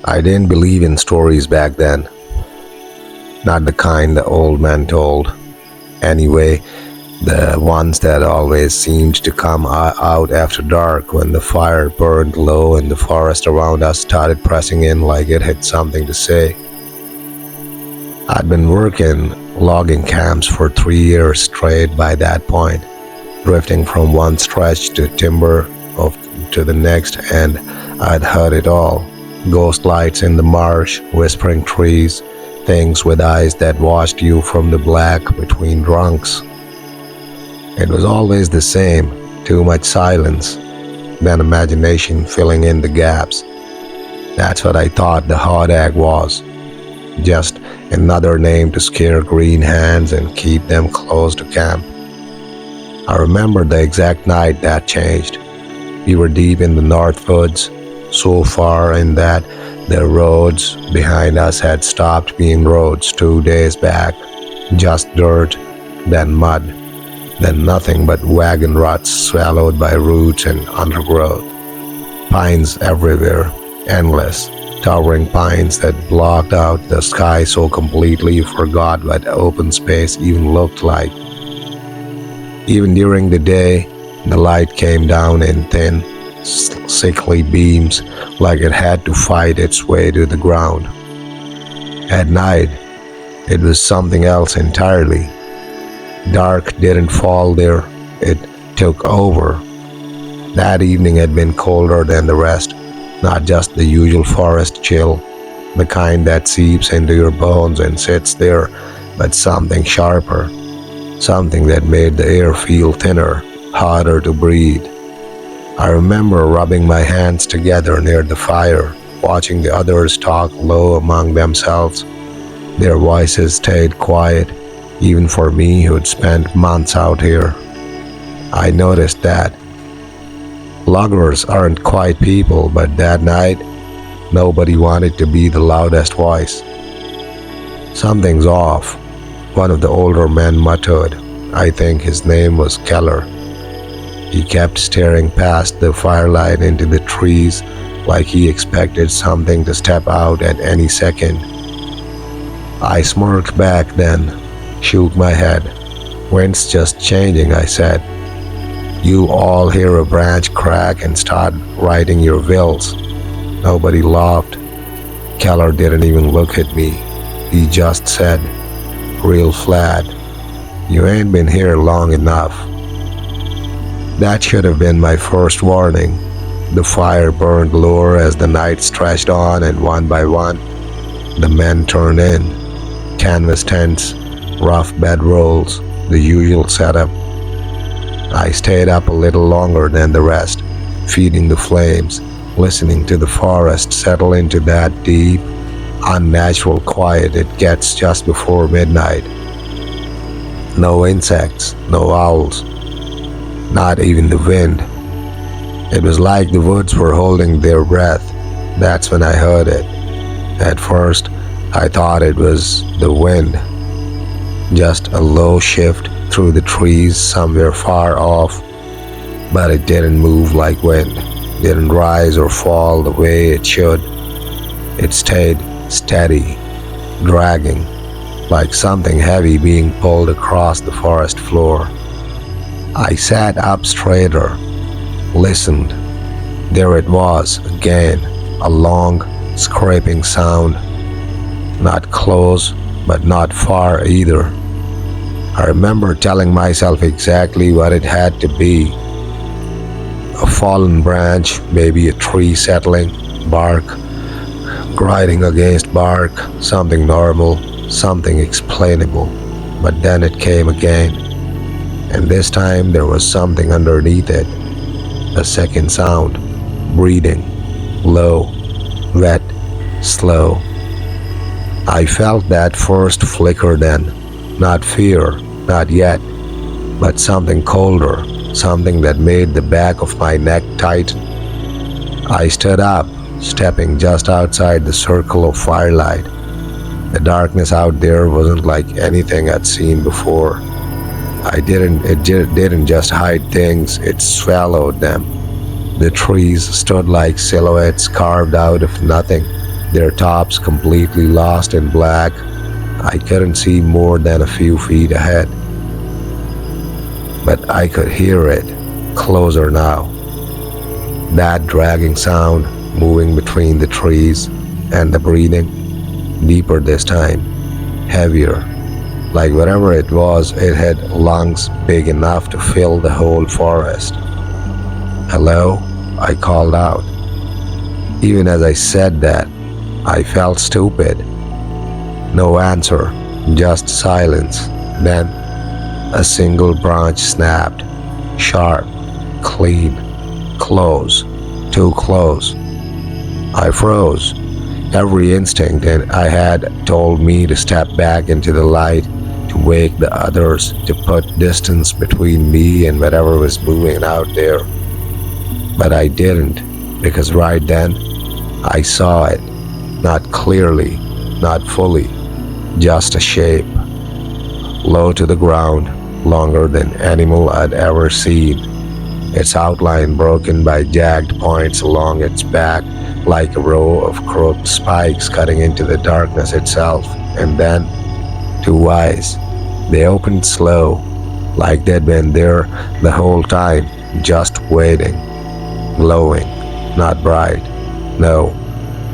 I didn't believe in stories back then, not the kind the old man told. Anyway, the ones that always seemed to come out after dark when the fire burned low and the forest around us started pressing in like it had something to say. I'd been working logging camps for 3 years straight by that point, drifting from one stretch to timber to the next, and I'd heard it all. Ghost lights in the marsh, whispering trees, things with eyes that watched you from the black between drunks. It was always the same, too much silence, then imagination filling in the gaps. That's what I thought the Hodag was. Just another name to scare green hands and keep them close to camp. I remember the exact night that changed. We were deep in the North Woods, so far in that the roads behind us had stopped being roads 2 days back. Just dirt, then mud, then nothing but wagon ruts swallowed by roots and undergrowth. Pines everywhere, endless, towering pines that blocked out the sky so completely you forgot what open space even looked like. Even during the day, the light came down in thin, sickly beams like it had to fight its way to the ground. At night, it was something else entirely. Dark didn't fall there, it took over. That evening had been colder than the rest, not just the usual forest chill, the kind that seeps into your bones and sits there, but something sharper, something that made the air feel thinner, harder to breathe. I remember rubbing my hands together near the fire, watching the others talk low among themselves. Their voices stayed quiet, even for me who'd spent months out here. I noticed that. Loggers aren't quiet people, but that night, nobody wanted to be the loudest voice. Something's off, one of the older men muttered. I think his name was Keller. He kept staring past the firelight into the trees like he expected something to step out at any second. I smirked back then, shook my head. Wind's just changing, I said. You all hear a branch crack and start writing your wills. Nobody laughed. Keller didn't even look at me. He just said, real flat, you ain't been here long enough. That should have been my first warning. The fire burned lower as the night stretched on, and one by one, the men turned in. Canvas tents, rough bedrolls, the usual setup. I stayed up a little longer than the rest, feeding the flames, listening to the forest settle into that deep, unnatural quiet it gets just before midnight. No insects, no owls, not even the wind. It was like the woods were holding their breath. That's when I heard it. At first, I thought it was the wind, just a low shift through the trees somewhere far off, but it didn't move like wind, didn't rise or fall the way it should. It stayed steady, dragging, like something heavy being pulled across the forest floor. I sat up straighter, listened. There it was again, a long, scraping sound. Not close, but not far either. I remember telling myself exactly what it had to be. A fallen branch, maybe a tree settling, bark grinding against bark, something normal, something explainable. But then it came again, and this time there was something underneath it. A second sound, breathing, low, wet, slow. I felt that first flicker then, not fear, not yet, but something colder, something that made the back of my neck tighten. I stood up, stepping just outside the circle of firelight. The darkness out there wasn't like anything I'd seen before. It didn't just hide things, it swallowed them. The trees stood like silhouettes carved out of nothing, their tops completely lost in black. I couldn't see more than a few feet ahead, but I could hear it, closer now. That dragging sound moving between the trees, and the breathing, deeper this time, heavier, like whatever it was, it had lungs big enough to fill the whole forest. "Hello?" I called out. Even as I said that, I felt stupid. No answer, just silence. Then a single branch snapped, sharp, clean, close, too close. I froze. Every instinct that I had told me to step back into the light, to wake the others, to put distance between me and whatever was moving out there. But I didn't, because right then, I saw it. Not clearly, not fully, just a shape. Low to the ground, longer than animal I'd ever seen. Its outline broken by jagged points along its back, like a row of crooked spikes cutting into the darkness itself. And then, two eyes. They opened slow, like they'd been there the whole time, just waiting. Glowing, not bright. No,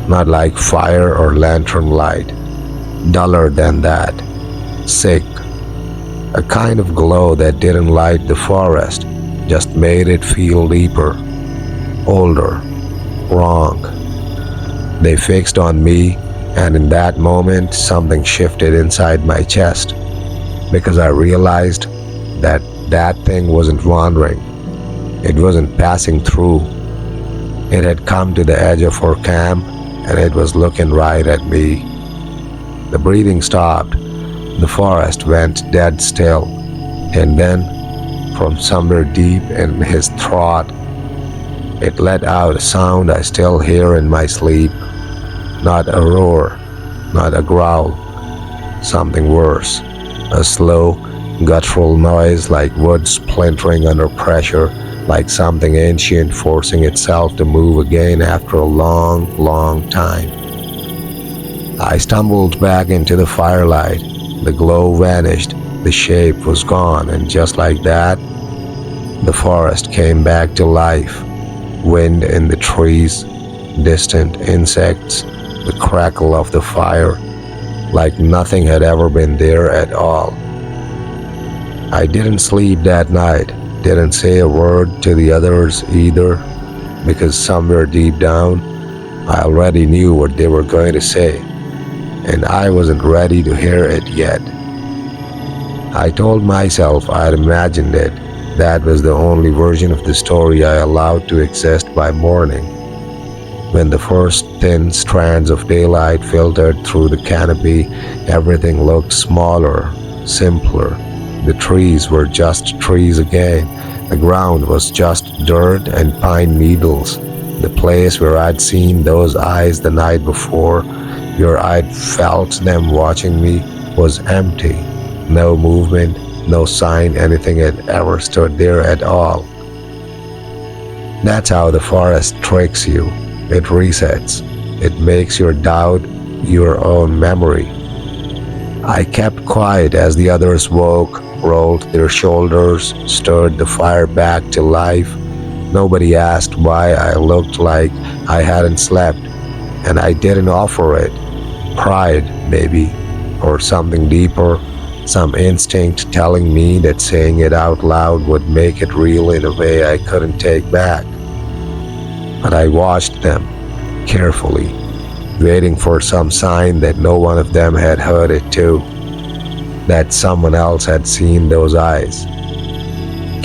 not like fire or lantern light. Duller than that. Sick. A kind of glow that didn't light the forest, just made it feel deeper, older, wrong. They fixed on me, and in that moment something shifted inside my chest, because I realized that that thing wasn't wandering. It wasn't passing through. It had come to the edge of our camp, and it was looking right at me. The breathing stopped. The forest went dead still, and then, from somewhere deep in his throat, it let out a sound I still hear in my sleep. Not a roar, not a growl, something worse. A slow, guttural noise like wood splintering under pressure, like something ancient forcing itself to move again after a long, long time. I stumbled back into the firelight. The glow vanished, the shape was gone, and just like that, the forest came back to life. Wind in the trees, distant insects, the crackle of the fire, like nothing had ever been there at all. I didn't sleep that night, didn't say a word to the others either, because somewhere deep down, I already knew what they were going to say, and I wasn't ready to hear it yet. I told myself I'd imagined it. That was the only version of the story I allowed to exist by morning. When the first thin strands of daylight filtered through the canopy, everything looked smaller, simpler. The trees were just trees again. The ground was just dirt and pine needles. The place where I'd seen those eyes the night before, where I'd felt them watching me, was empty. No movement, no sign anything had ever stood there at all. That's how the forest tricks you. It resets. It makes you doubt your own memory. I kept quiet as the others woke, rolled their shoulders, stirred the fire back to life. Nobody asked why I looked like I hadn't slept, and I didn't offer it. Pride, maybe, or something deeper, some instinct telling me that saying it out loud would make it real in a way I couldn't take back. But I watched them, carefully, waiting for some sign that no one of them had heard it too, that someone else had seen those eyes.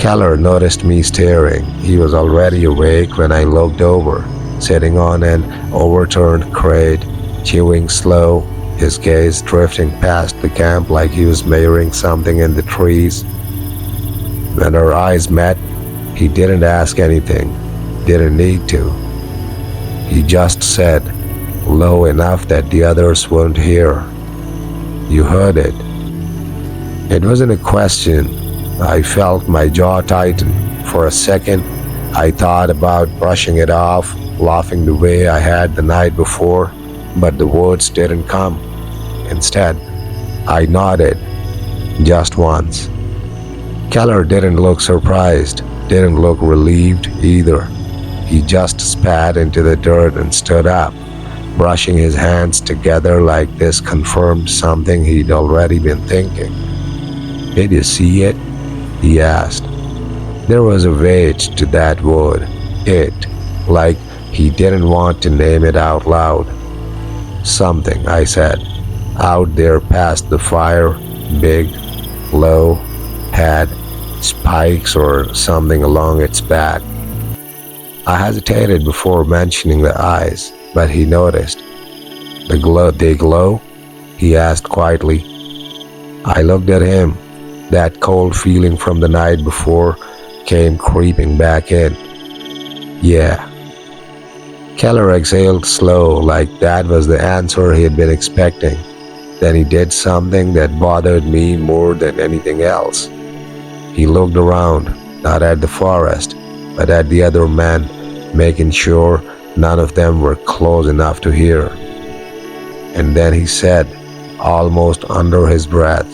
Keller noticed me staring. He was already awake when I looked over, sitting on an overturned crate, chewing slow, his gaze drifting past the camp like he was measuring something in the trees. When our eyes met, he didn't ask anything, didn't need to. He just said, low enough that the others wouldn't hear, "You heard it." It wasn't a question. I felt my jaw tighten. For a second, I thought about brushing it off, laughing the way I had the night before. but the words didn't come. Instead, I nodded, just once. Keller didn't look surprised, didn't look relieved either. He just spat into the dirt and stood up, brushing his hands together like this confirmed something he'd already been thinking. "Did you see it?" he asked. There was a weight to that word, it, like he didn't want to name it out loud. "Something," I said, "out there past the fire, big, low, had spikes or something along its back." I hesitated before mentioning the eyes, but he noticed. They glow?" he asked quietly. I looked at him. That cold feeling from the night before came creeping back in. "Yeah." Keller exhaled slow, like that was the answer he had been expecting. Then he did something that bothered me more than anything else. He looked around, not at the forest, but at the other men, making sure none of them were close enough to hear. And then he said, almost under his breath,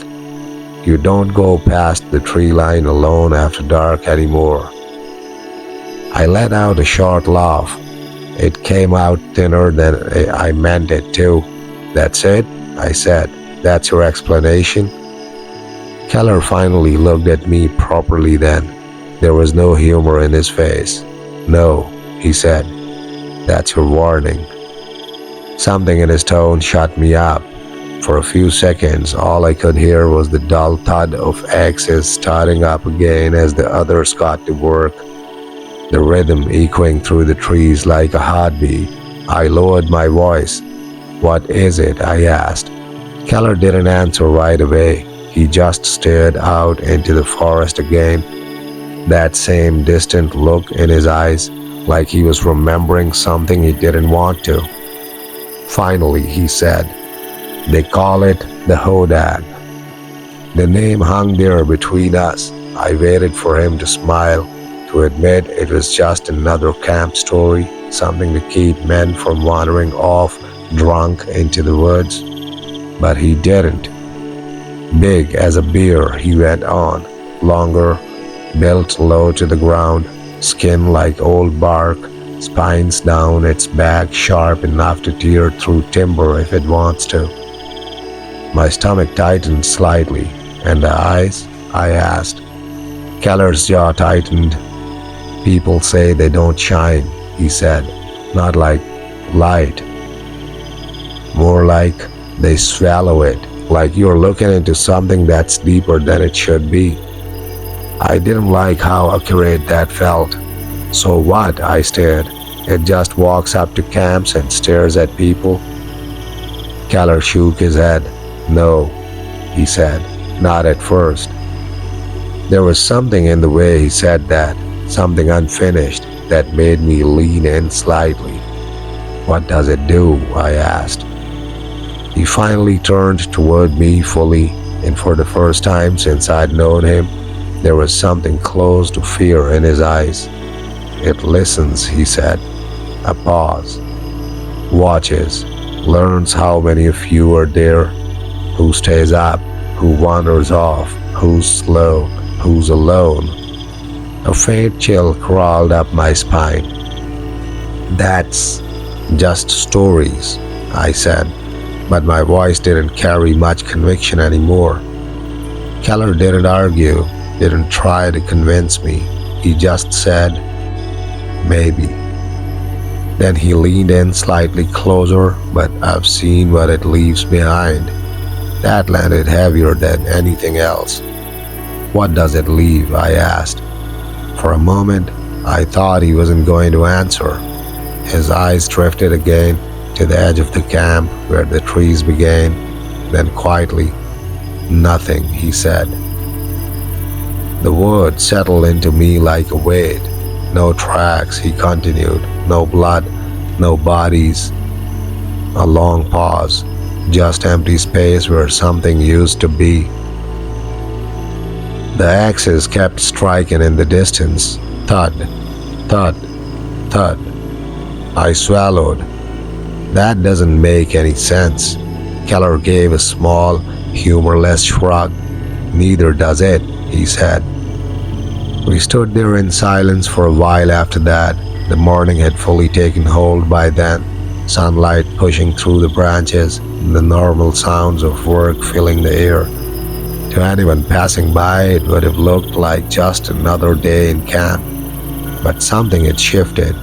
"You don't go past the tree line alone after dark anymore." I let out a short laugh. It came out thinner than I meant it to. "That's it?" I said. "That's your explanation?" Keller finally looked at me properly then. There was no humor in his face. "No," he said. "That's your warning." Something in his tone shut me up. For a few seconds, all I could hear was the dull thud of axes starting up again as the others got to work, the rhythm echoing through the trees like a heartbeat. I lowered my voice. "What is it?" I asked. Keller didn't answer right away. He just stared out into the forest again, that same distant look in his eyes, like he was remembering something he didn't want to. Finally, he said, "They call it the Hodag." The name hung there between us. I waited for him to smile, to admit it was just another camp story, something to keep men from wandering off drunk into the woods. But he didn't. "Big as a bear," he went on, "longer, built low to the ground, skin like old bark, spines down its back sharp enough to tear through timber if it wants to." My stomach tightened slightly. "And the eyes?" I asked. Keller's jaw tightened. "People say they don't shine," he said. "Not like light. More like they swallow it, like you're looking into something that's deeper than it should be." I didn't like how accurate that felt. "So what?" I stared. "It just walks up to camps and stares at people?" Keller shook his head. "No," he said, "not at first." There was something in the way he said that, something unfinished, that made me lean in slightly. "What does it do?" I asked. He finally turned toward me fully, and for the first time since I'd known him, there was something close to fear in his eyes. "It listens," he said. A pause. "Watches. Learns how many of you are there, who stays up, who wanders off, who's slow, who's alone." A faint chill crawled up my spine. "That's just stories," I said, but my voice didn't carry much conviction anymore. Keller didn't argue, didn't try to convince me. He just said, "Maybe." Then he leaned in slightly closer, "But I've seen what it leaves behind." That landed heavier than anything else. "What does it leave?" I asked. For a moment, I thought he wasn't going to answer. His eyes drifted again to the edge of the camp where the trees began. Then quietly, "Nothing," he said. The word settled into me like a weight. "No tracks," he continued. "No blood, no bodies." A long pause. Just empty space where something used to be. The axes kept striking in the distance. Thud, thud, thud. I swallowed. That doesn't make any sense. Keller gave a small, humorless shrug. Neither does it, he said. We stood there in silence for a while after that. The morning had fully taken hold by then, sunlight pushing through the branches, and the normal sounds of work filling the air. To anyone passing by, it would have looked like just another day in camp. But something had shifted.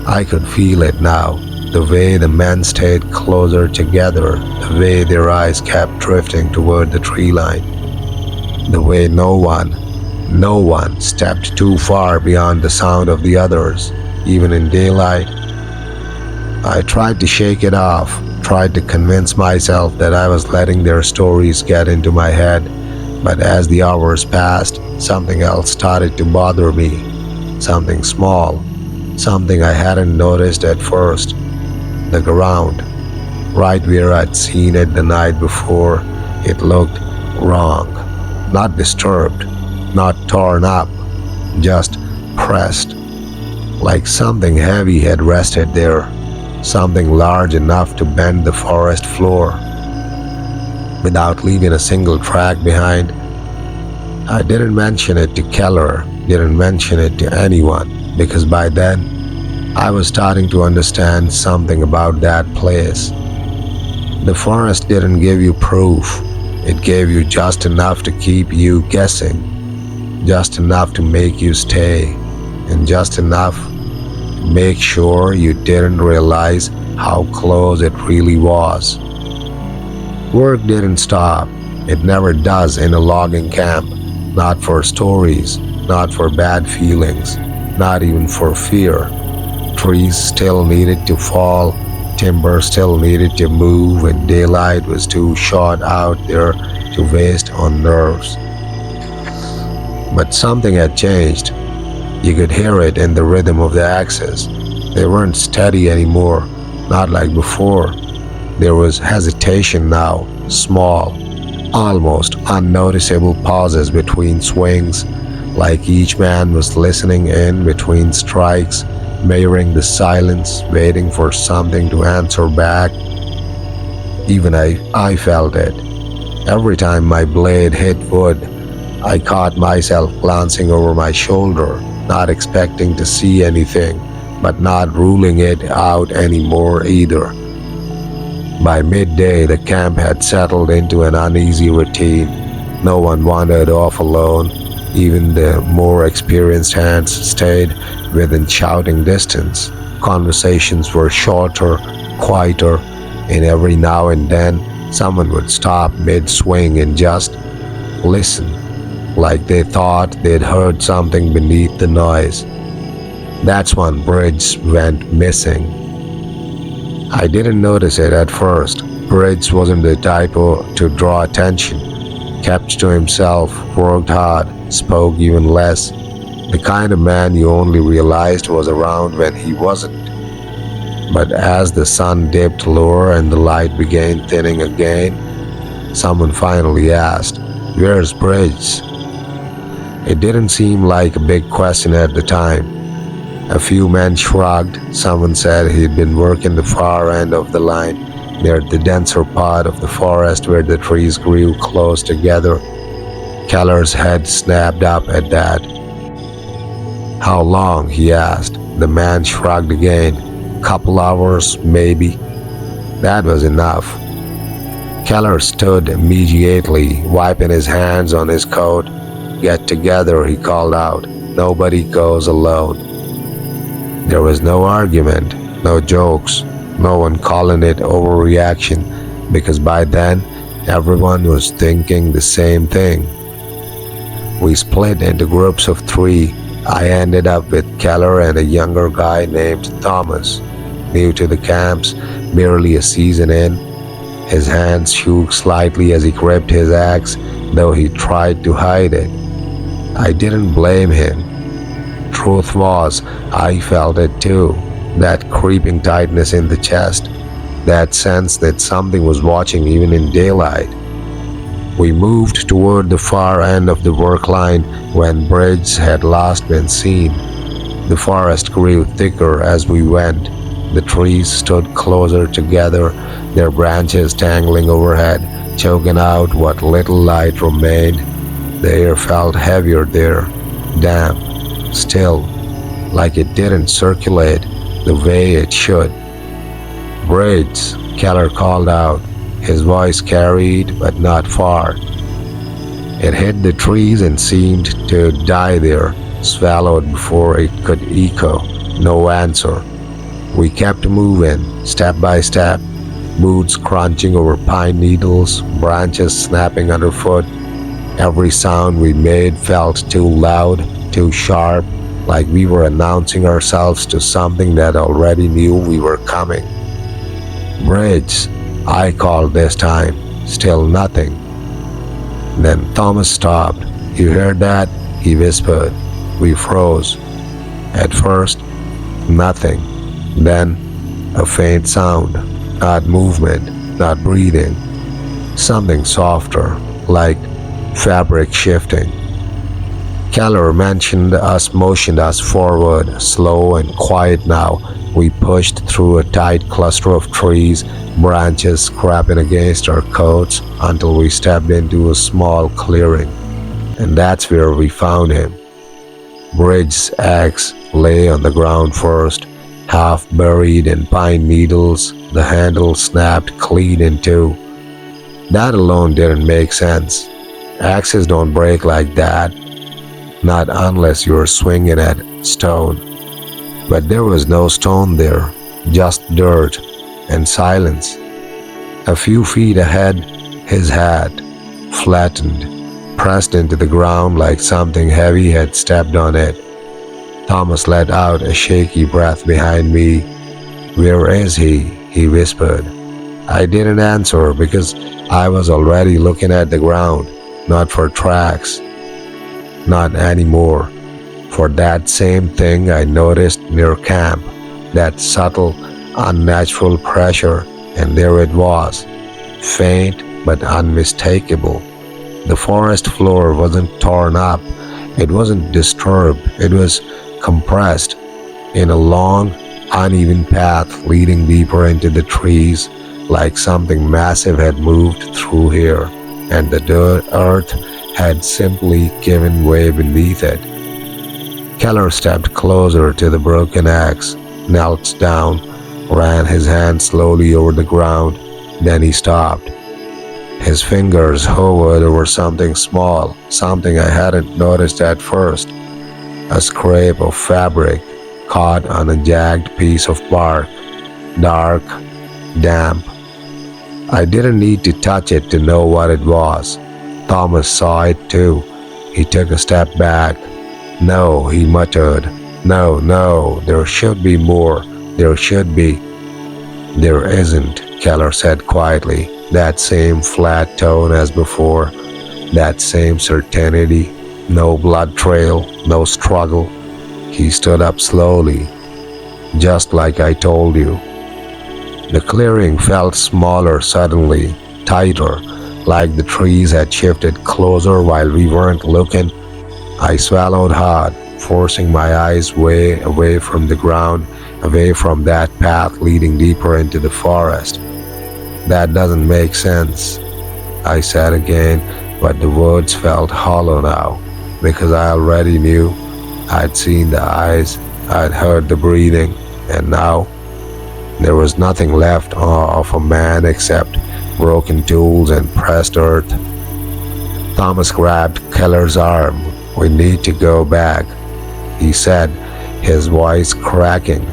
I could feel it now, the way the men stayed closer together, the way their eyes kept drifting toward the tree line, the way no one stepped too far beyond the sound of the others, even in daylight. I tried to shake it off, tried to convince myself that I was letting their stories get into my head, but as the hours passed, something else started to bother me. Something small, something I hadn't noticed at first. The ground, right where I'd seen it the night before, it looked wrong. Not disturbed, not torn up, just pressed, like something heavy had rested there, something large enough to bend the forest floor without leaving a single track behind. I didn't mention it to Keller, didn't mention it to anyone, because by then I was starting to understand something about that place. The forest didn't give you proof, it gave you just enough to keep you guessing, just enough to make you stay, and just enough to make sure you didn't realize how close it really was. Work didn't stop. It never does in a logging camp. Not for stories, not for bad feelings, not even for fear. Trees still needed to fall, timber still needed to move, and daylight was too short out there to waste on nerves. But something had changed. You could hear it in the rhythm of the axes. They weren't steady anymore, not like before. There was hesitation now, small, almost unnoticeable pauses between swings, like each man was listening in between strikes, mirroring the silence, waiting for something to answer back. Even I felt it. Every time my blade hit wood, I caught myself glancing over my shoulder, not expecting to see anything, but not ruling it out anymore either. By midday, the camp had settled into an uneasy routine. No one wandered off alone. Even the more experienced hands stayed within shouting distance. Conversations were shorter, quieter, and every now and then someone would stop mid-swing and just listen, like they thought they'd heard something beneath the noise. That's when Bridge went missing. I didn't notice it at first. Bridge wasn't the type to draw attention. Kept to himself, worked hard, spoke even less. The kind of man you only realized was around when he wasn't. But as the sun dipped lower and the light began thinning again, someone finally asked, "Where's Bridge?" It didn't seem like a big question at the time. A few men shrugged. Someone said he'd been working the far end of the line, near the denser part of the forest where the trees grew close together. Keller's head snapped up at that. "How long?" he asked. The man shrugged again. "Couple hours, maybe." That was enough. Keller stood immediately, wiping his hands on his coat. "Get together," he called out. "Nobody goes alone." There was no argument, no jokes, no one calling it overreaction, because by then everyone was thinking the same thing. We split into groups of 3. I ended up with Keller and a younger guy named Thomas, new to the camps, barely a season in. His hands shook slightly as he gripped his axe, though he tried to hide it. I didn't blame him. Truth was, I felt it too, that creeping tightness in the chest, that sense that something was watching even in daylight. We moved toward the far end of the work line when Bridge had last been seen. The forest grew thicker as we went. The trees stood closer together, their branches tangling overhead, choking out what little light remained. The air felt heavier there, damp, still, like it didn't circulate the way it should. "Braids," Keller called out. His voice carried, but not far. It hit the trees and seemed to die there, swallowed before it could echo. No answer. We kept moving, step by step, boots crunching over pine needles, branches snapping underfoot. Every sound we made felt too loud, too sharp, like we were announcing ourselves to something that already knew we were coming. "Bridge," I called this time. Still nothing. Then Thomas stopped. "You heard that?" he whispered. We froze. At first, nothing. Then, a faint sound. Not movement, not breathing. Something softer, like fabric shifting. Keller motioned us forward, slow and quiet now. We pushed through a tight cluster of trees, branches scraping against our coats, until we stepped into a small clearing. And that's where we found him. Bridge's axe lay on the ground first, half buried in pine needles, the handle snapped clean in two. That alone didn't make sense. Axes don't break like that, not unless you're swinging at stone. But there was no stone there, just dirt and silence. A few feet ahead, his hat, flattened, pressed into the ground like something heavy had stepped on it. Thomas let out a shaky breath behind me. "Where is he?" he whispered. I didn't answer because I was already looking at the ground, not for tracks, not anymore. For that same thing I noticed near camp, that subtle, unnatural pressure, and there it was, faint but unmistakable. The forest floor wasn't torn up, it wasn't disturbed, it was compressed in a long, uneven path leading deeper into the trees, like something massive had moved through here, and the earth had simply given way beneath it. Keller stepped closer to the broken axe, knelt down, ran his hand slowly over the ground, then he stopped. His fingers hovered over something small, something I hadn't noticed at first. A scrape of fabric caught on a jagged piece of bark, dark, damp. I didn't need to touch it to know what it was. Thomas saw it too. He took a step back. "No," he muttered. No, there should be more. There should be." "There isn't," Keller said quietly, that same flat tone as before, that same certainty, no blood trail, no struggle. He stood up slowly, "Just like I told you." The clearing felt smaller suddenly, tighter, like the trees had shifted closer while we weren't looking. I swallowed hard, forcing my eyes way away from the ground, away from that path leading deeper into the forest. "That doesn't make sense," I said again, but the words felt hollow now, because I already knew. I'd seen the eyes, I'd heard the breathing, and now there was nothing left of a man except broken tools and pressed earth. Thomas grabbed Keller's arm. "We need to go back," he said, his voice cracking.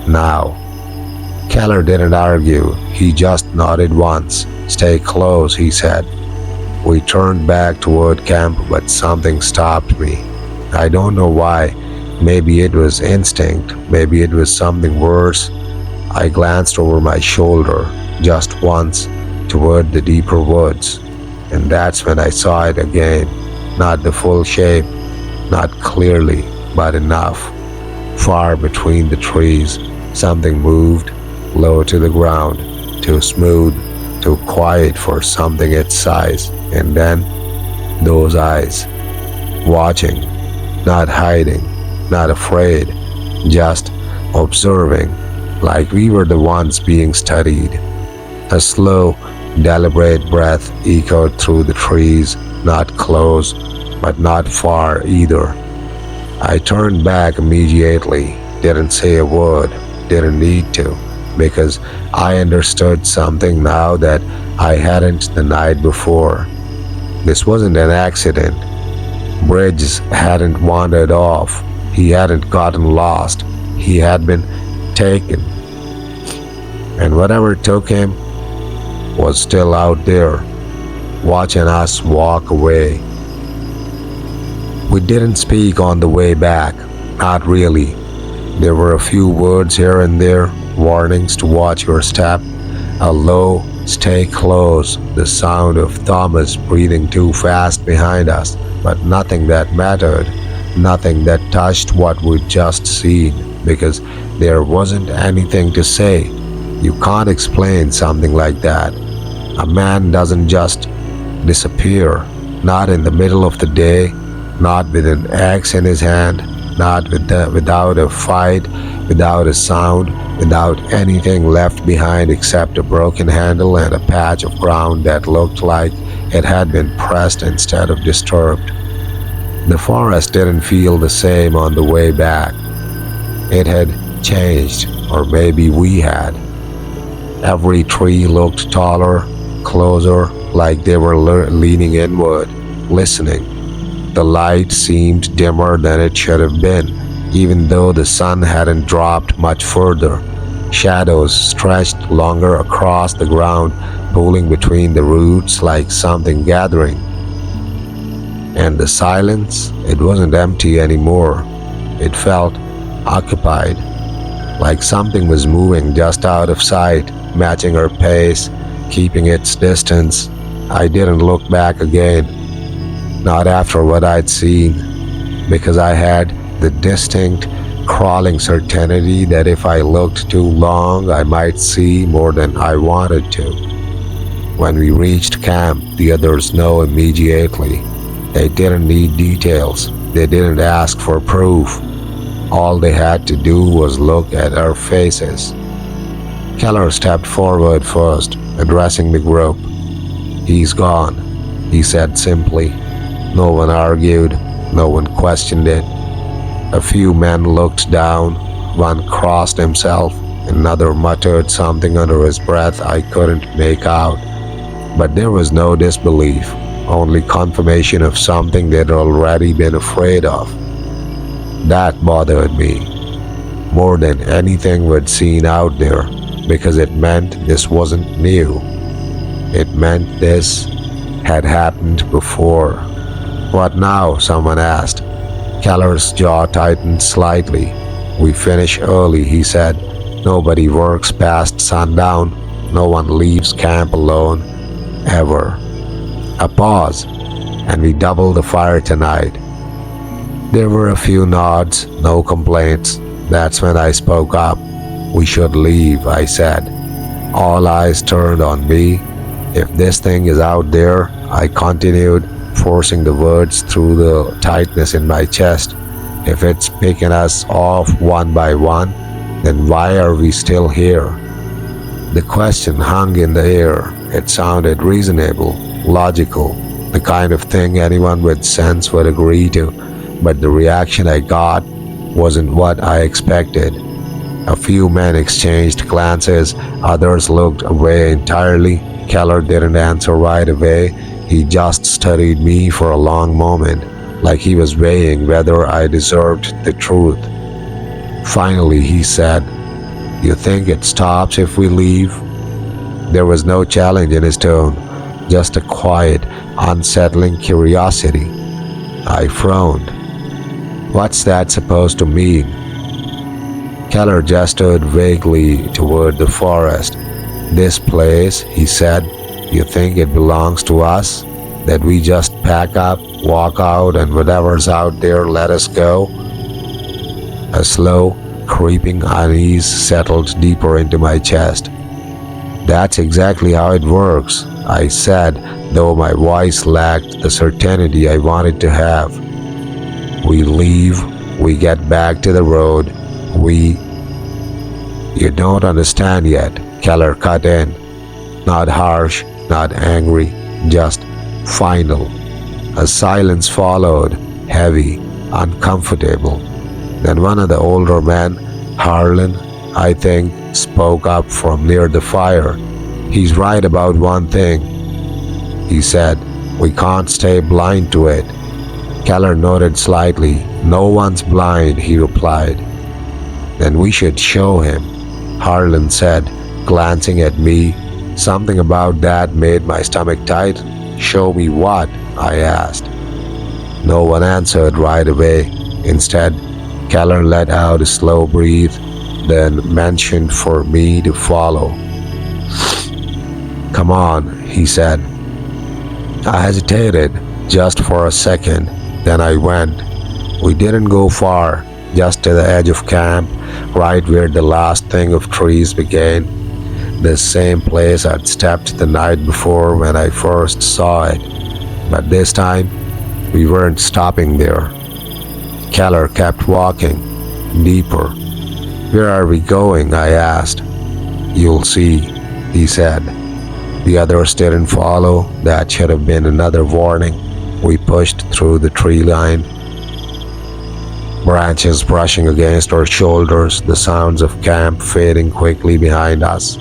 "Now." Keller didn't argue. He just nodded once. "Stay close," he said. We turned back toward camp, but something stopped me. I don't know why. Maybe it was instinct. Maybe it was something worse. I glanced over my shoulder, just once, toward the deeper woods. And that's when I saw it again. Not the full shape, not clearly, but enough. Far between the trees, something moved, low to the ground, too smooth, too quiet for something its size. And then, those eyes, watching, not hiding, not afraid, just observing. like we were the ones being studied. A slow, deliberate breath echoed through the trees, not close, but not far either. I turned back immediately, didn't say a word, didn't need to, because I understood something now that I hadn't the night before. This wasn't an accident. Bridges hadn't wandered off. He hadn't gotten lost. He had been taken. And whatever took him was still out there, watching us walk away. We didn't speak on the way back, not really. There were a few words here and there, warnings to watch your step, a low, stay close, the sound of Thomas breathing too fast behind us, but nothing that mattered, nothing that touched what we'd just seen, because there wasn't anything to say. You can't explain something like that. A man doesn't just disappear, not in the middle of the day, not with an axe in his hand, not without a fight, without a sound, without anything left behind except a broken handle and a patch of ground that looked like it had been pressed instead of disturbed. The forest didn't feel the same on the way back. It had changed, or maybe we had. Every tree looked taller, closer, like they were leaning inward, listening. The light seemed dimmer than it should have been, even though the sun hadn't dropped much further. Shadows stretched longer across the ground, pulling between the roots like something gathering. And the silence, it wasn't empty anymore. It felt occupied, like something was moving just out of sight, matching our pace, keeping its distance. I didn't look back again. Not after what I'd seen, because I had the distinct, crawling certainty that if I looked too long, I might see more than I wanted to. When we reached camp, the others know immediately. They didn't need details. They didn't ask for proof. All they had to do was look at our faces. Keller stepped forward first, addressing the group. "He's gone," he said simply. No one argued, no one questioned it. A few men looked down, one crossed himself, another muttered something under his breath I couldn't make out. But there was no disbelief, only confirmation of something they'd already been afraid of. That bothered me, more than anything we'd seen out there, because it meant this wasn't new. It meant this had happened before. "What now?" someone asked. Keller's jaw tightened slightly. "We finish early," he said. "Nobody works past sundown. No one leaves camp alone. Ever." A pause, and we doubled the fire tonight. There were a few nods, no complaints. That's when I spoke up. "We should leave," I said. All eyes turned on me. "If this thing is out there," I continued, forcing the words through the tightness in my chest, "if it's picking us off one by one, then why are we still here?" The question hung in the air. It sounded reasonable, logical, the kind of thing anyone with sense would agree to, but the reaction I got wasn't what I expected. A few men exchanged glances, others looked away entirely. Keller didn't answer right away. He just studied me for a long moment, like he was weighing whether I deserved the truth. Finally, he said, "You think it stops if we leave?" There was no challenge in his tone, just a quiet, unsettling curiosity. I frowned. "What's that supposed to mean?" Keller gestured vaguely toward the forest. "This place," he said, "you think it belongs to us? That we just pack up, walk out, and whatever's out there let us go?" A slow, creeping unease settled deeper into my chest. "That's exactly how it works," I said, though my voice lacked the certainty I wanted to have. "We leave, we get back to the road, we..." "You don't understand yet," Keller cut in. Not harsh, not angry, just final. A silence followed, heavy, uncomfortable. Then one of the older men, Harlan, I think, spoke up from near the fire. "He's right about one thing," he said. "We can't stay blind to it." Keller nodded slightly. "No one's blind," he replied. "Then we should show him," Harlan said, glancing at me. Something about that made my stomach tighten. "Show me what?" I asked. No one answered right away. Instead, Keller let out a slow breath, then mentioned for me to follow. "Come on," he said. I hesitated just for a second, then I went. We didn't go far, just to the edge of camp, right where the last thing of trees began. The same place I'd stepped the night before when I first saw it. But this time, we weren't stopping there. Keller kept walking, deeper. "Where are we going?" I asked. "You'll see," he said. The others didn't follow. That should have been another warning. We pushed through the tree line, branches brushing against our shoulders, the sounds of camp fading quickly behind us.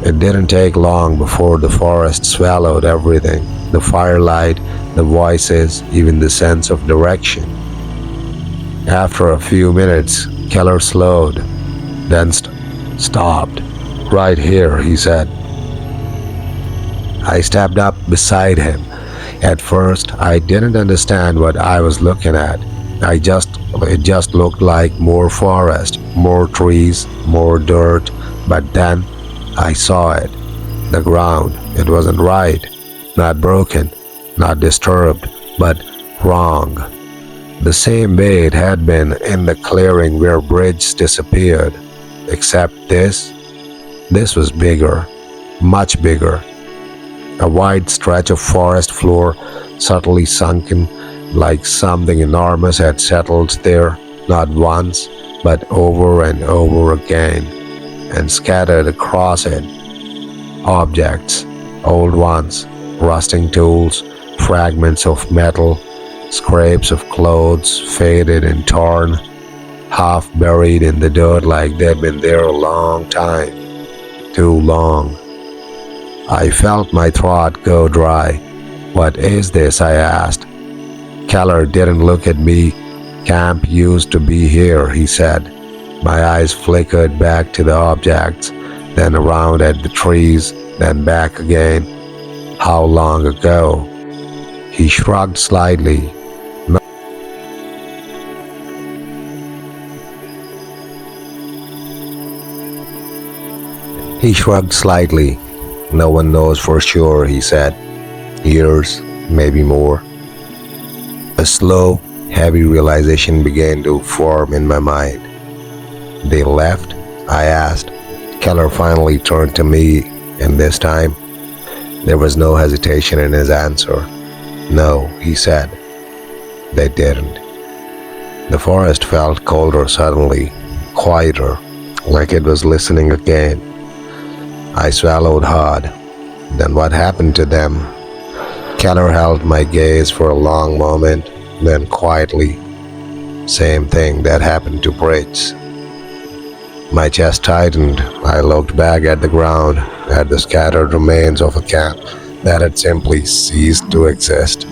It didn't take long before the forest swallowed everything, the firelight, the voices, even the sense of direction. After a few minutes, Keller slowed, then stopped. "Right here," he said. I stepped up beside him. At first, I didn't understand what I was looking at. It just looked like more forest, more trees, more dirt. But then I saw it. The ground. It wasn't right. Not broken, not disturbed, but wrong. The same way it had been in the clearing where bridges disappeared. Except this was bigger, much bigger. A wide stretch of forest floor, subtly sunken, like something enormous had settled there, not once, but over and over again, and scattered across it. Objects, old ones, rusting tools, fragments of metal, scraps of clothes, faded and torn, half buried in the dirt like they'd been there a long time. Too long. I felt my throat go dry. "What is this?" I asked. Keller didn't look at me. "Camp used to be here," he said. My eyes flickered back to the objects, then around at the trees, then back again. "How long ago?" He shrugged slightly. "No one knows for sure," he said. "Years, maybe more." A slow, heavy realization began to form in my mind. "They left?" I asked. Keller finally turned to me, and this time, there was no hesitation in his answer. "No," he said. "They didn't." The forest felt colder suddenly, quieter, like it was listening again. I swallowed hard. "Then what happened to them?" Keller held my gaze for a long moment, then quietly, "Same thing that happened to Bridge." My chest tightened. I looked back at the ground, at the scattered remains of a camp that had simply ceased to exist.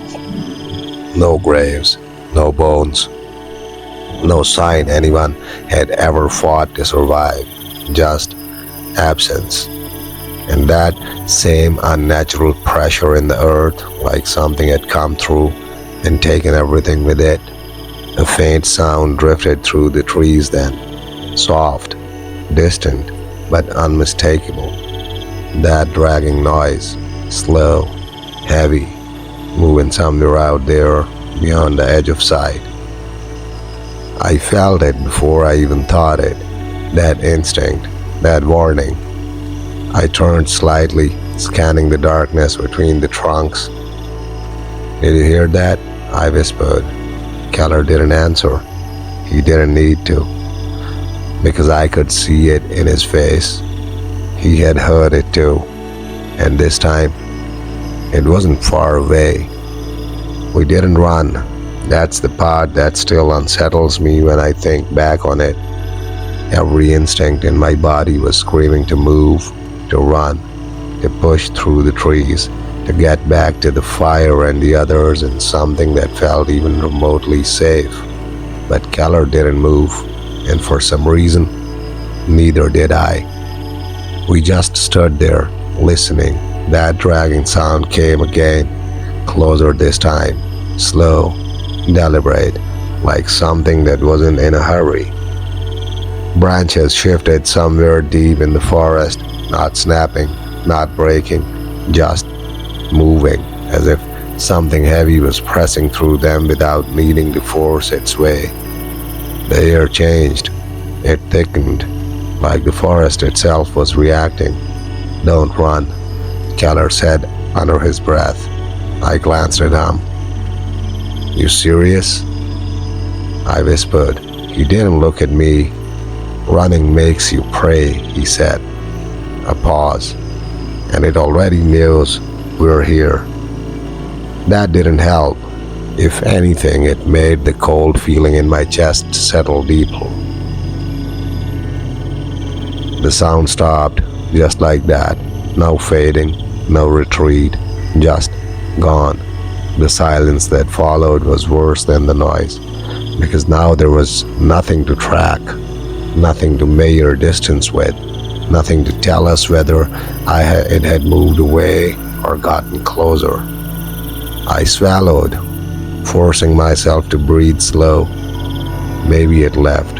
No graves, no bones, no sign anyone had ever fought to survive, just absence. And that same unnatural pressure in the earth, like something had come through and taken everything with it. A faint sound drifted through the trees then, soft, distant, but unmistakable. That dragging noise, slow, heavy, moving somewhere out there beyond the edge of sight. I felt it before I even thought it, that instinct, that warning. I turned slightly, scanning the darkness between the trunks. "Did you hear that?" I whispered. Keller didn't answer. He didn't need to. because I could see it in his face. He had heard it too, and this time it wasn't far away. We didn't run. That's the part that still unsettles me when I think back on it. Every instinct in my body was screaming to move, to run, to push through the trees, to get back to the fire and the others in something that felt even remotely safe. But Keller didn't move, and for some reason, neither did I. We just stood there, listening. That dragging sound came again, closer this time, slow, deliberate, like something that wasn't in a hurry. Branches shifted somewhere deep in the forest, not snapping, not breaking, just moving, as if something heavy was pressing through them without needing to force its way. The air changed. It thickened, like the forest itself was reacting. "Don't run," Keller said under his breath. I glanced at him. "You serious?" I whispered. He didn't look at me. "Running makes you pray," he said. A pause. "And it already knows we're here." That didn't help. If anything, it made the cold feeling in my chest settle deeper. The sound stopped, just like that. No fading, no retreat, just gone. The silence that followed was worse than the noise, because now there was nothing to track, nothing to measure distance with, nothing to tell us whether it had moved away or gotten closer. I swallowed, forcing myself to breathe slow. "Maybe it left,"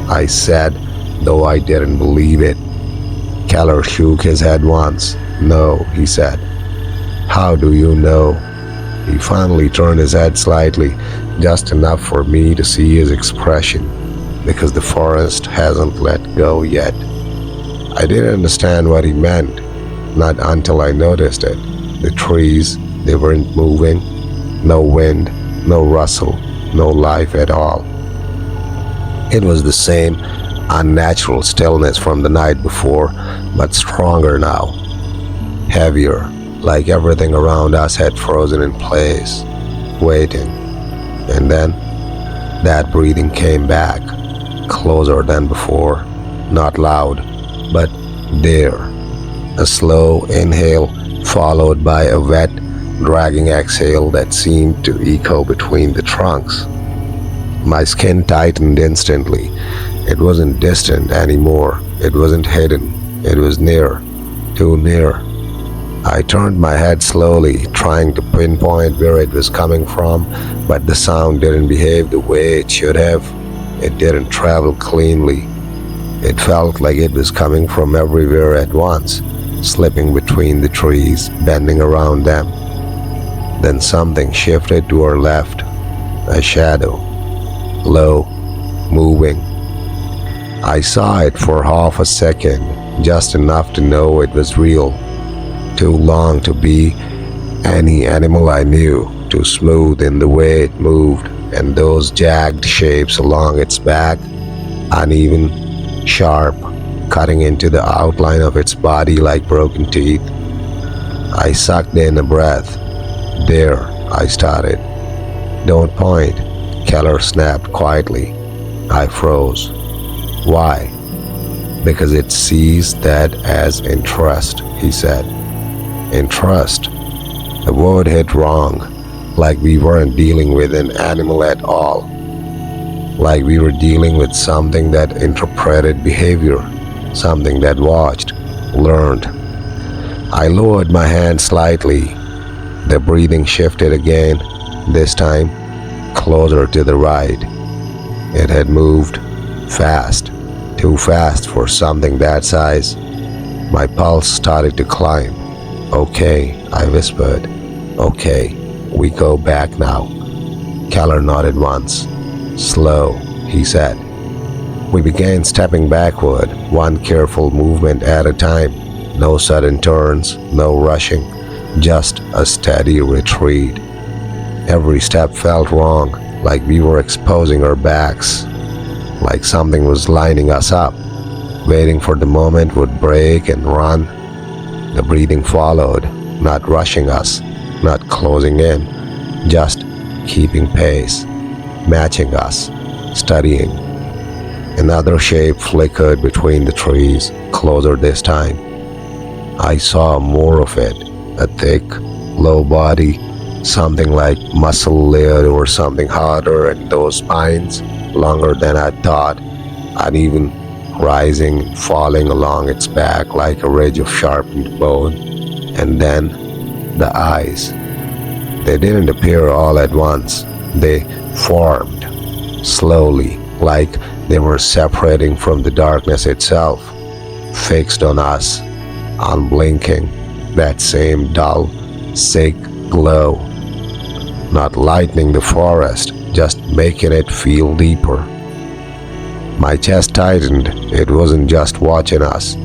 I said, though I didn't believe it. Keller shook his head once. "No," he said. "How do you know?" He finally turned his head slightly, just enough for me to see his expression, because the forest hasn't let go yet. I didn't understand what he meant, not until I noticed it. The trees, they weren't moving. No wind, no rustle, no life at all. It was the same unnatural stillness from the night before, but stronger now. Heavier, like everything around us had frozen in place, waiting. And then, that breathing came back, closer than before, not loud, but there. A slow inhale followed by a wet, dragging exhale that seemed to echo between the trunks. My skin tightened instantly. It wasn't distant anymore. It wasn't hidden. It was near, too near. I turned my head slowly, trying to pinpoint where it was coming from, but the sound didn't behave the way it should have. It didn't travel cleanly. It felt like it was coming from everywhere at once, slipping between the trees, bending around them. Then something shifted to our left, a shadow, low, moving. I saw it for half a second, just enough to know it was real. Too long to be any animal I knew, too smooth in the way it moved, and those jagged shapes along its back, uneven, sharp, cutting into the outline of its body like broken teeth. I sucked in a breath. "There," I started. "Don't point," Keller snapped quietly. I froze. "Why?" "Because it sees that as interest," he said. Interest. The word hit wrong, like we weren't dealing with an animal at all. Like we were dealing with something that interpreted behavior, something that watched, learned. I lowered my hand slightly. The breathing shifted again, this time closer to the right. It had moved fast, too fast for something that size. My pulse started to climb. "Okay," I whispered. "Okay, we go back now." Keller nodded once. "Slow," he said. We began stepping backward, one careful movement at a time. No sudden turns, no rushing, just a steady retreat. Every step felt wrong, like we were exposing our backs. like something was lining us up, waiting for the moment would break and run. The breathing followed, not rushing us, not closing in, just keeping pace, matching us, studying. Another shape flickered between the trees, closer this time. I saw more of it, a thick, low body, something like muscle layered or something harder, and those spines longer than I thought, uneven, rising, falling along its back like a ridge of sharpened bone. And then the eyes. They didn't appear all at once. They formed, slowly, like they were separating from the darkness itself, fixed on us, unblinking, that same dull, sick glow, not lightening the forest, just making it feel deeper. My chest tightened. It wasn't just watching us,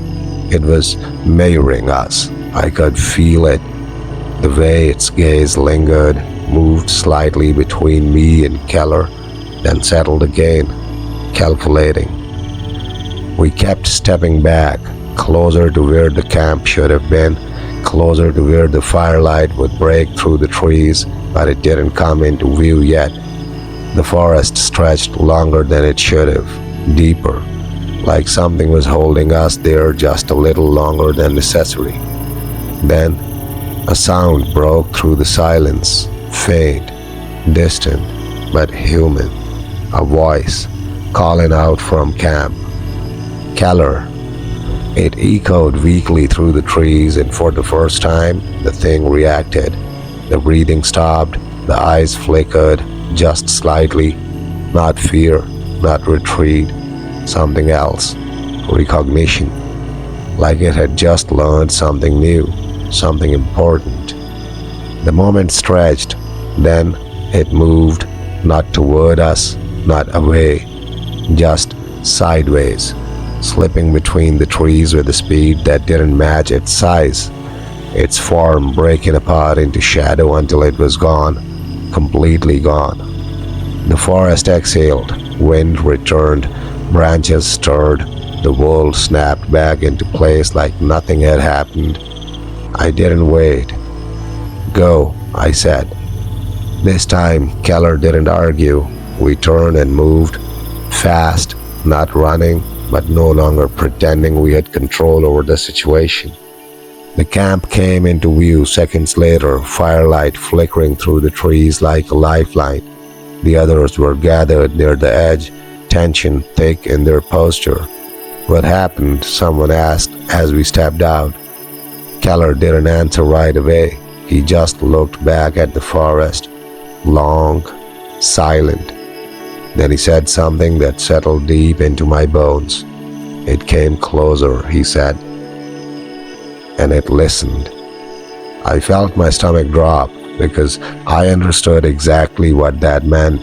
it was mirroring us. I could feel it, the way its gaze lingered, moved slightly between me and Keller, then settled again, calculating. We kept stepping back, closer to where the camp should have been, closer to where the firelight would break through the trees, but it didn't come into view yet. The forest stretched longer than it should have, deeper, like something was holding us there just a little longer than necessary. Then a sound broke through the silence, faint, distant, but human. A voice calling out from camp. Keller. It echoed weakly through the trees, and for the first time, the thing reacted. The breathing stopped, the eyes flickered, just slightly. Not fear, not retreat, something else. Recognition. Like it had just learned something new, something important. The moment stretched, then it moved, not toward us, not away, just sideways, slipping between the trees with a speed that didn't match its size, its form breaking apart into shadow until it was gone, completely gone. The forest exhaled, wind returned, branches stirred, the world snapped back into place like nothing had happened. I didn't wait. Go, I said. This time, Keller didn't argue. We turned and moved, fast, not running, but no longer pretending we had control over the situation. The camp came into view seconds later, firelight flickering through the trees like a lifeline. The others were gathered near the edge, tension thick in their posture. What happened? Someone asked as we stepped out. Keller didn't answer right away. He just looked back at the forest, long, silent. Then he said something that settled deep into my bones. It came closer, he said, and it listened. I felt my stomach drop because I understood exactly what that meant.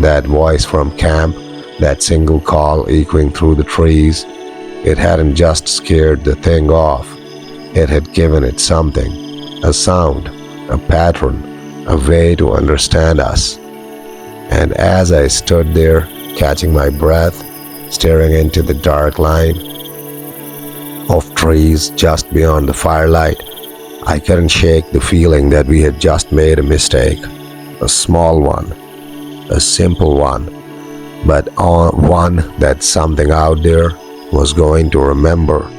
That voice from camp, that single call echoing through the trees, it hadn't just scared the thing off. It had given it something, a sound, a pattern, a way to understand us. And as I stood there, catching my breath, staring into the dark line of trees just beyond the firelight, I couldn't shake the feeling that we had just made a mistake. A small one, a simple one, but one that something out there was going to remember.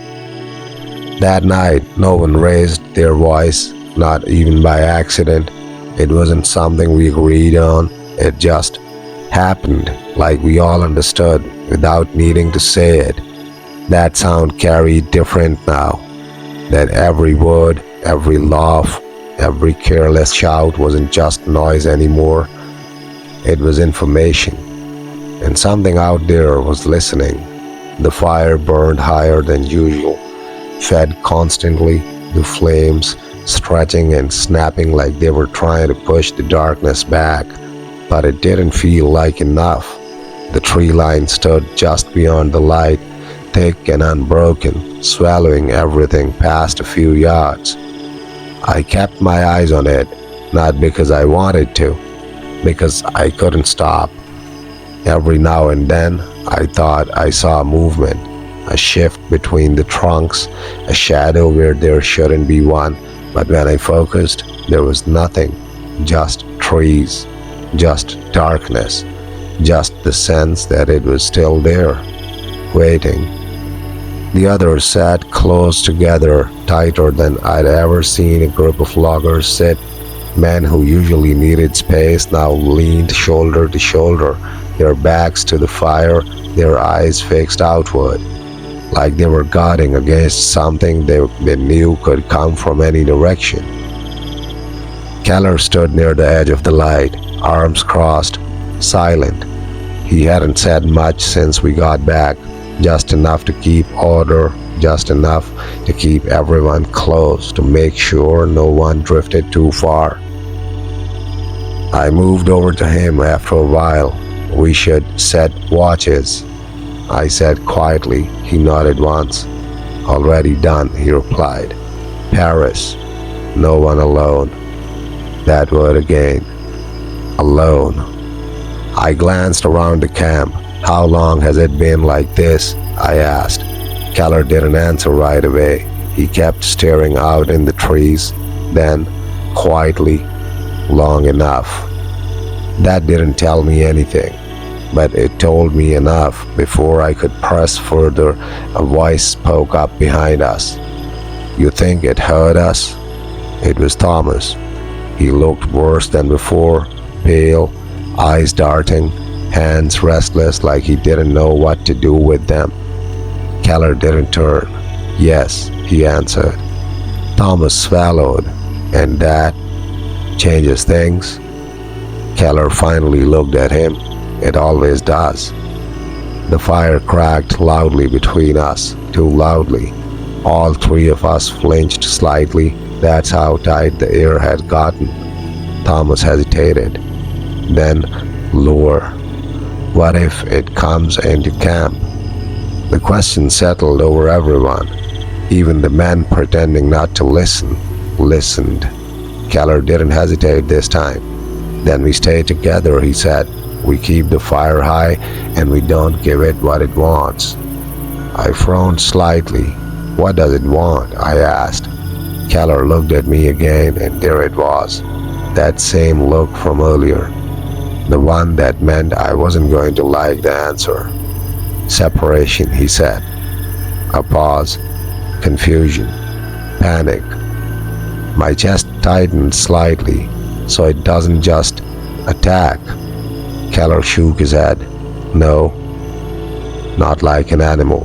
That night, no one raised their voice, not even by accident. It wasn't something we agreed on. It just happened, like we all understood, without needing to say it. That sound carried different now. That every word, every laugh, every careless shout wasn't just noise anymore. It was information. And something out there was listening. The fire burned higher than usual, fed constantly, the flames stretching and snapping like they were trying to push the darkness back. But it didn't feel like enough. The tree line stood just beyond the light, thick and unbroken, swallowing everything past a few yards. I kept my eyes on it, not because I wanted to, because I couldn't stop. Every now and then, I thought I saw movement, a shift between the trunks, a shadow where there shouldn't be one. But when I focused, there was nothing, just trees, just darkness, just the sense that it was still there, waiting. The others sat close together, tighter than I'd ever seen a group of loggers sit. Men who usually needed space now leaned shoulder to shoulder, their backs to the fire, their eyes fixed outward, like they were guarding against something they knew could come from any direction. Keller stood near the edge of the light, arms crossed, silent. He hadn't said much since we got back, just enough to keep order, just enough to keep everyone close, to make sure no one drifted too far. I moved over to him after a while. We should set watches, I said quietly. He nodded once. Already done, he replied. Paris, no one alone. That word again. Alone. I glanced around the camp. How long has it been like this? I asked. Keller didn't answer right away. He kept staring out in the trees. Then, quietly, long enough. That didn't tell me anything, but it told me enough. Before I could press further, a voice spoke up behind us. You think it heard us? It was Thomas. He looked worse than before, pale, eyes darting, hands restless like he didn't know what to do with them. Keller didn't turn. Yes, he answered. Thomas swallowed. And that changes things? Keller finally looked at him. It always does. The fire cracked loudly between us, too loudly. All three of us flinched slightly. That's how tight the air had gotten. Thomas hesitated. Then, lure. What if it comes into camp? The question settled over everyone. Even the men pretending not to listen, listened. Keller didn't hesitate this time. Then we stay together, he said. We keep the fire high and we don't give it what it wants. I frowned slightly. What does it want? I asked. Keller looked at me again, and there it was. That same look from earlier. The one that meant I wasn't going to like the answer. Separation, he said. A pause. Confusion. Panic. My chest tightened slightly, so it doesn't just attack. Keller shook his head. No, not like an animal.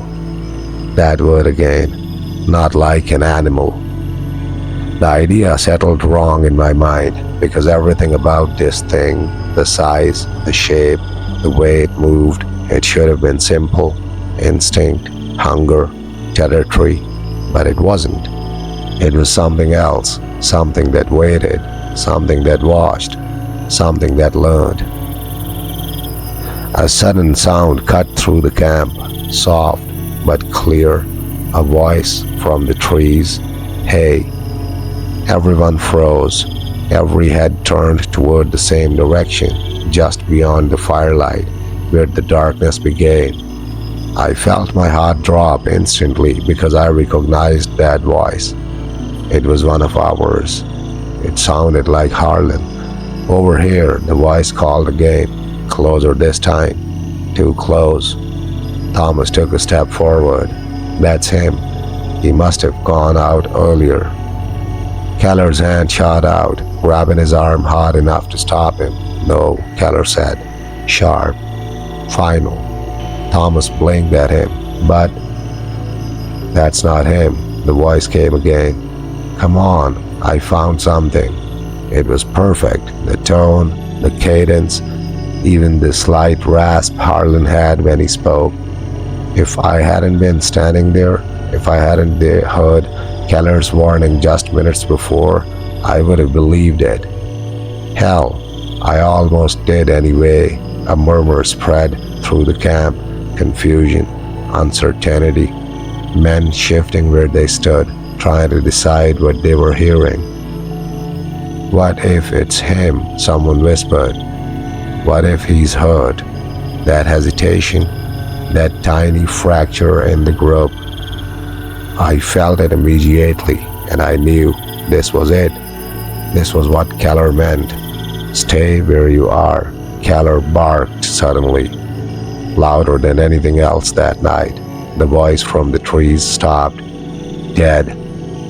That word again. Not like an animal. The idea settled wrong in my mind because everything about this thing, the size, the shape, the way it moved, it should have been simple, instinct, hunger, territory, but it wasn't. It was something else, something that waited, something that watched, something that learned. A sudden sound cut through the camp, soft but clear, a voice from the trees. Hey. Everyone froze. Every head turned toward the same direction, just beyond the firelight, where the darkness began. I felt my heart drop instantly because I recognized that voice. It was one of ours. It sounded like Harlan. Over here, the voice called again, closer this time, too close. Thomas took a step forward. That's him. He must have gone out earlier. Keller's hand shot out, grabbing his arm hard enough to stop him. No, Keller said. Sharp. Final. Thomas blinked at him. But that's not him. The voice came again. Come on, I found something. It was perfect. The tone, the cadence, even the slight rasp Harlan had when he spoke. If I hadn't been standing there, if I hadn't heard Keller's warning just minutes before, I would have believed it. Hell, I almost did anyway. A murmur spread through the camp. Confusion, uncertainty, men shifting where they stood, trying to decide what they were hearing. What if it's him? Someone whispered. What if he's hurt? that hesitation, that tiny fracture in the group. I felt it immediately, and I knew this was it. This was what Keller meant. Stay where you are, Keller barked suddenly, louder than anything else that night. The voice from the trees stopped, dead,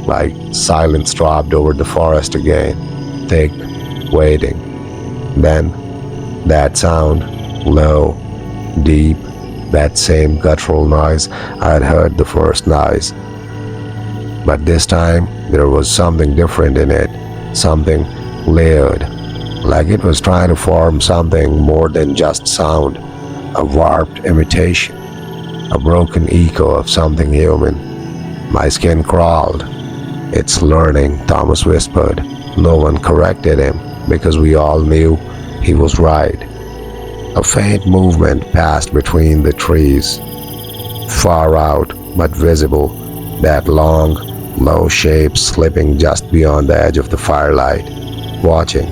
like silence dropped over the forest again, thick, waiting. Then, that sound, low, deep, that same guttural noise I had heard the first noise. But this time, there was something different in it, something layered, like it was trying to form something more than just sound, a warped imitation, a broken echo of something human. My skin crawled. It's learning, Thomas whispered. No one corrected him, because we all knew he was right. A faint movement passed between the trees, far out but visible, that long, low shape slipping just beyond the edge of the firelight, watching,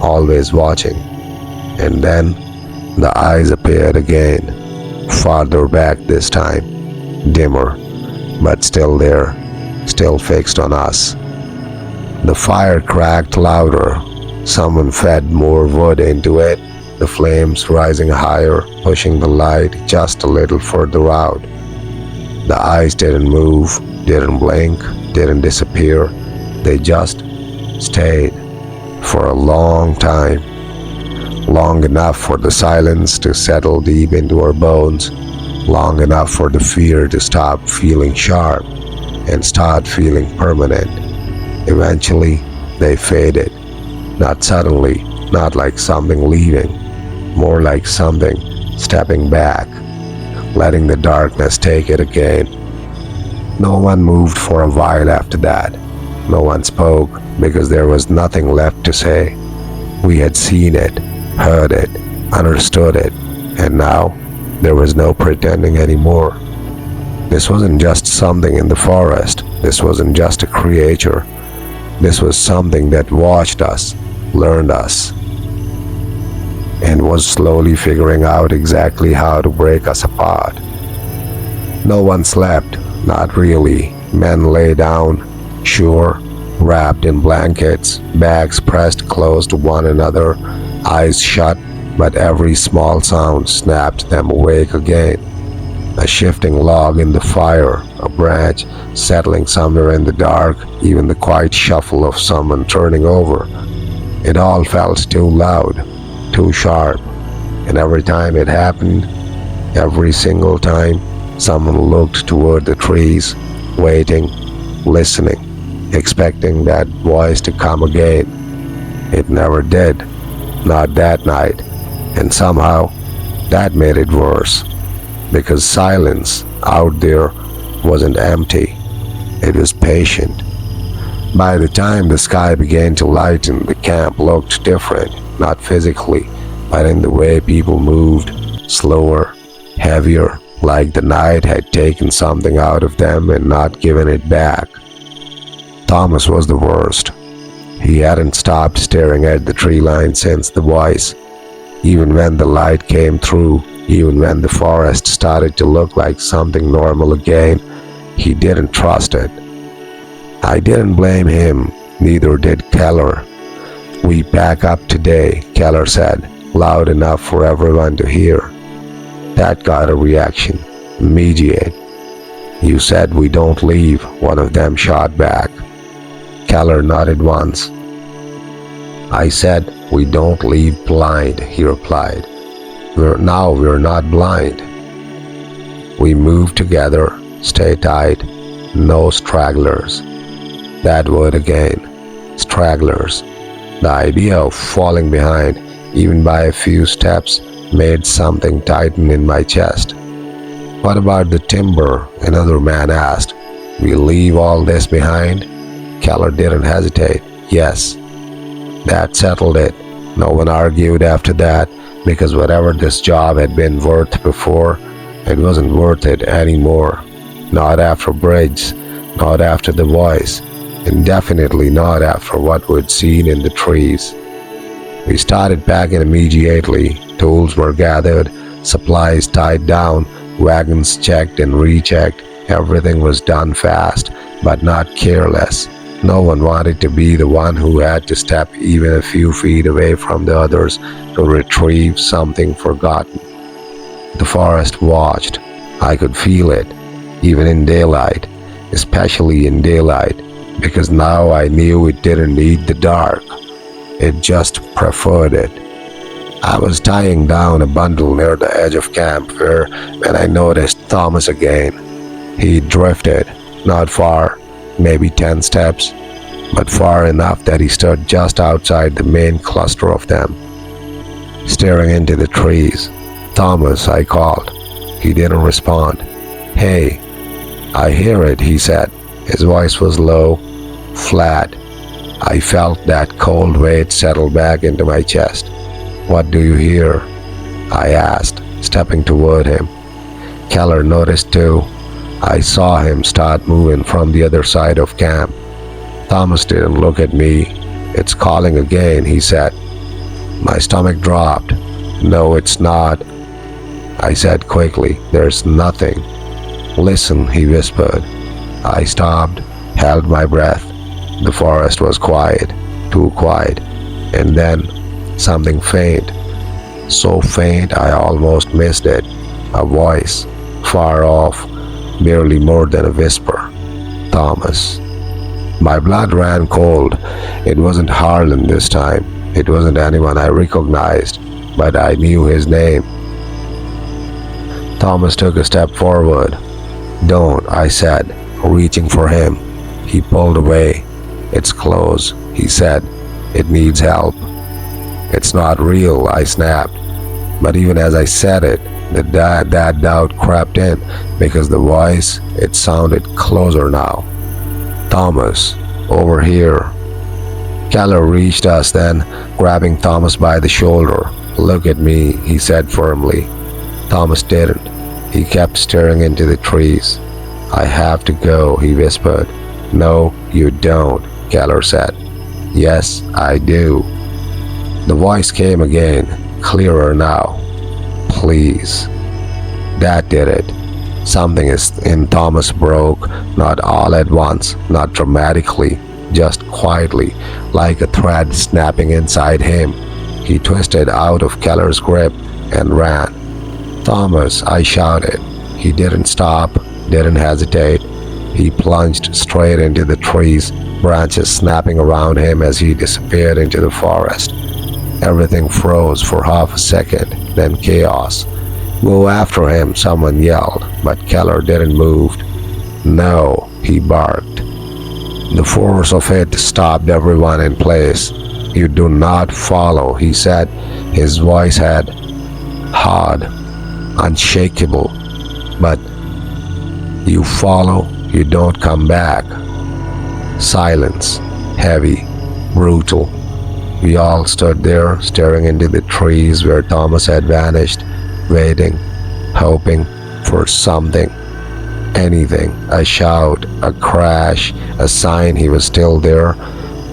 always watching. And then the eyes appeared again, farther back this time, dimmer, but still there, still fixed on us. The fire cracked louder. Someone fed more wood into it, the flames rising higher, pushing the light just a little further out. The eyes didn't move, didn't blink, didn't disappear. They just stayed for a long time. Long enough for the silence to settle deep into our bones. Long enough for the fear to stop feeling sharp and start feeling permanent. Eventually, they faded. Not suddenly, not like something leaving, more like something stepping back, letting the darkness take it again. No one moved for a while after that. No one spoke because there was nothing left to say. We had seen it, heard it, understood it, and now there was no pretending anymore. This wasn't just something in the forest. This wasn't just a creature. This was something that watched us, learned us, and was slowly figuring out exactly how to break us apart. No one slept, not really. Men lay down, sure, wrapped in blankets, backs pressed close to one another, eyes shut, but every small sound snapped them awake again. A shifting log in the fire, a branch settling somewhere in the dark, even the quiet shuffle of someone turning over. It all felt too loud, too sharp, and every time it happened, every single time, someone looked toward the trees, waiting, listening, expecting that voice to come again. It never did, not that night, and somehow that made it worse, because silence out there wasn't empty, it was patient. By the time the sky began to lighten, the camp looked different, not physically, but in the way people moved, slower, heavier, like the night had taken something out of them and not given it back. Thomas was the worst. He hadn't stopped staring at the tree line since the voice. Even when the light came through, even when the forest started to look like something normal again, he didn't trust it. I didn't blame him, neither did Keller. "We pack up today," Keller said, loud enough for everyone to hear. That got a reaction, immediate. "You said we don't leave," one of them shot back. Keller nodded once. "I said we don't leave blind," he replied. We're not blind. We move together, stay tight, no stragglers." That word again, stragglers. The idea of falling behind, even by a few steps, made something tighten in my chest. "What about the timber?" another man asked. "We leave all this behind?" Keller didn't hesitate. "Yes." That settled it. No one argued after that, because whatever this job had been worth before, it wasn't worth it anymore. Not after Bridge, not after the voice, and definitely not after what we'd seen in the trees. We started packing immediately. Tools were gathered, supplies tied down, wagons checked and rechecked. Everything was done fast, but not careless. No one wanted to be the one who had to step even a few feet away from the others to retrieve something forgotten. The forest watched. I could feel it, even in daylight, especially in daylight, because now I knew it didn't need the dark. It just preferred it. I was tying down a bundle near the edge of camp when I noticed Thomas again. He drifted, not far, maybe 10 steps, but far enough that he stood just outside the main cluster of them, staring into the trees. "Thomas," I called. He didn't respond. "Hey." "I hear it," he said. His voice was low, flat. I felt that cold weight settle back into my chest. "What do you hear?" I asked, stepping toward him. Keller noticed too. I saw him start moving from the other side of camp. Thomas didn't look at me. "It's calling again," he said. My stomach dropped. "No, it's not," I said quickly. "There's nothing." "Listen," he whispered. I stopped, held my breath. The forest was quiet, too quiet. And then something faint, so faint I almost missed it. A voice, far off, barely more than a whisper. "Thomas." My blood ran cold. It wasn't Harlan this time. It wasn't anyone I recognized, but I knew his name. Thomas took a step forward. "Don't," I said, reaching for him. He pulled away. "It's close," he said. "It needs help." "It's not real," I snapped. But even as I said it, that doubt crept in, because the voice, it sounded closer now. "Thomas, over here." Keller reached us then, grabbing Thomas by the shoulder. "Look at me," he said firmly. Thomas didn't. He kept staring into the trees. "I have to go," he whispered. "No, you don't," Keller said. "Yes, I do." The voice came again, clearer now. "Please." That did it. Something in Thomas broke, not all at once, not dramatically, just quietly, like a thread snapping inside him. He twisted out of Keller's grip and ran. "Thomas," I shouted. He didn't stop, didn't hesitate. He plunged straight into the trees, branches snapping around him as he disappeared into the forest. Everything froze for half a second, then chaos. "Go after him," someone yelled, but Keller didn't move. "No," he barked. The force of it stopped everyone in place. "You do not follow," he said. His voice had hard, unshakable. "But you follow, you don't come back." Silence, heavy, brutal. We all stood there, staring into the trees where Thomas had vanished, waiting, hoping for something, anything, a shout, a crash, a sign he was still there.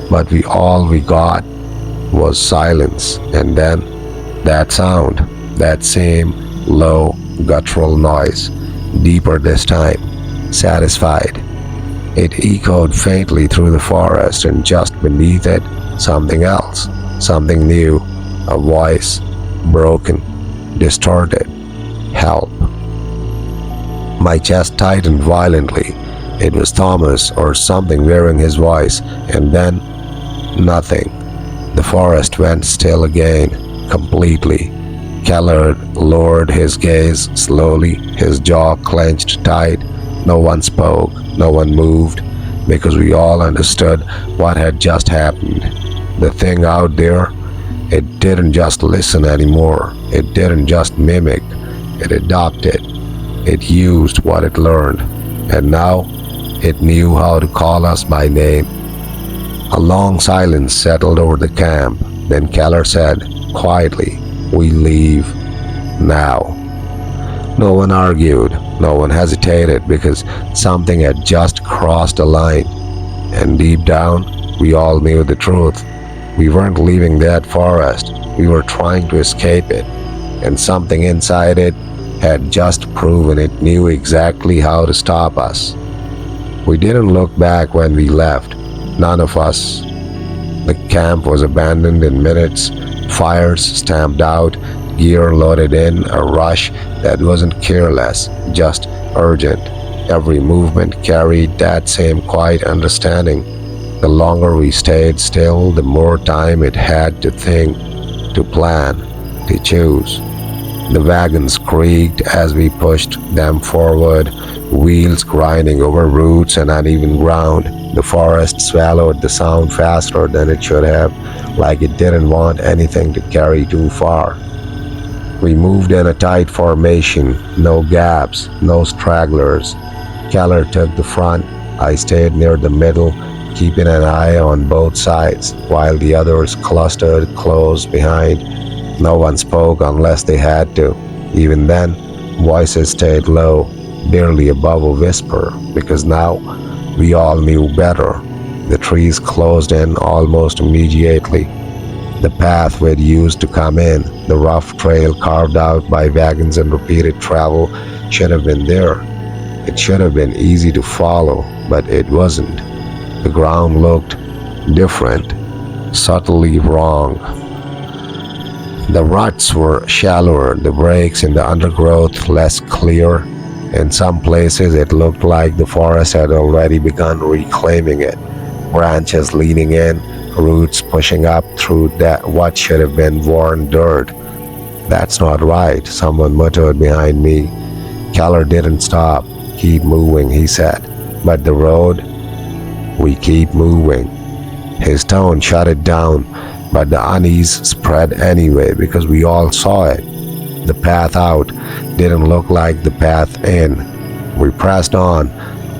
But all we got was silence, and then that sound, that same low, guttural noise, deeper this time, satisfied. It echoed faintly through the forest, and just beneath it, something else, something new, a voice, broken, distorted. "Help." My chest tightened violently. It was Thomas or something wearing his voice, and then nothing. The forest went still again, completely. Keller lowered his gaze slowly, his jaw clenched tight. No one spoke, no one moved, because we all understood what had just happened. The thing out there, it didn't just listen anymore. It didn't just mimic. It adopted. It used what it learned. And now, it knew how to call us by name. A long silence settled over the camp. Then Keller said, quietly, "We leave. Now." No one argued. No one hesitated, because something had just crossed a line. And deep down, we all knew the truth. We weren't leaving that forest. We were trying to escape it. and something inside it had just proven it knew exactly how to stop us. We didn't look back when we left, none of us. The camp was abandoned in minutes, fires stamped out, gear loaded in, a rush that wasn't careless, just urgent. Every movement carried that same quiet understanding. The longer we stayed still, the more time it had to think, to plan, to choose. The wagons creaked as we pushed them forward, wheels grinding over roots and uneven ground. The forest swallowed the sound faster than it should have, like it didn't want anything to carry too far. We moved in a tight formation, no gaps, no stragglers. Keller took the front, I stayed near the middle, keeping an eye on both sides, while the others clustered close behind. No one spoke unless they had to. Even then, voices stayed low, barely above a whisper, because now we all knew better. The trees closed in almost immediately. The path we'd used to come in, the rough trail carved out by wagons and repeated travel, should have been there. It should have been easy to follow, but it wasn't. The ground looked different, subtly wrong. The ruts were shallower, the breaks in the undergrowth less clear. In some places it looked like the forest had already begun reclaiming it, branches leaning in, roots pushing up through that what should have been worn dirt. "That's not right," someone muttered behind me. Keller didn't stop. "Keep moving," he said. "But the road?" "We keep moving." His tone shut it down, but the unease spread anyway because we all saw it. The path out didn't look like the path in. We pressed on.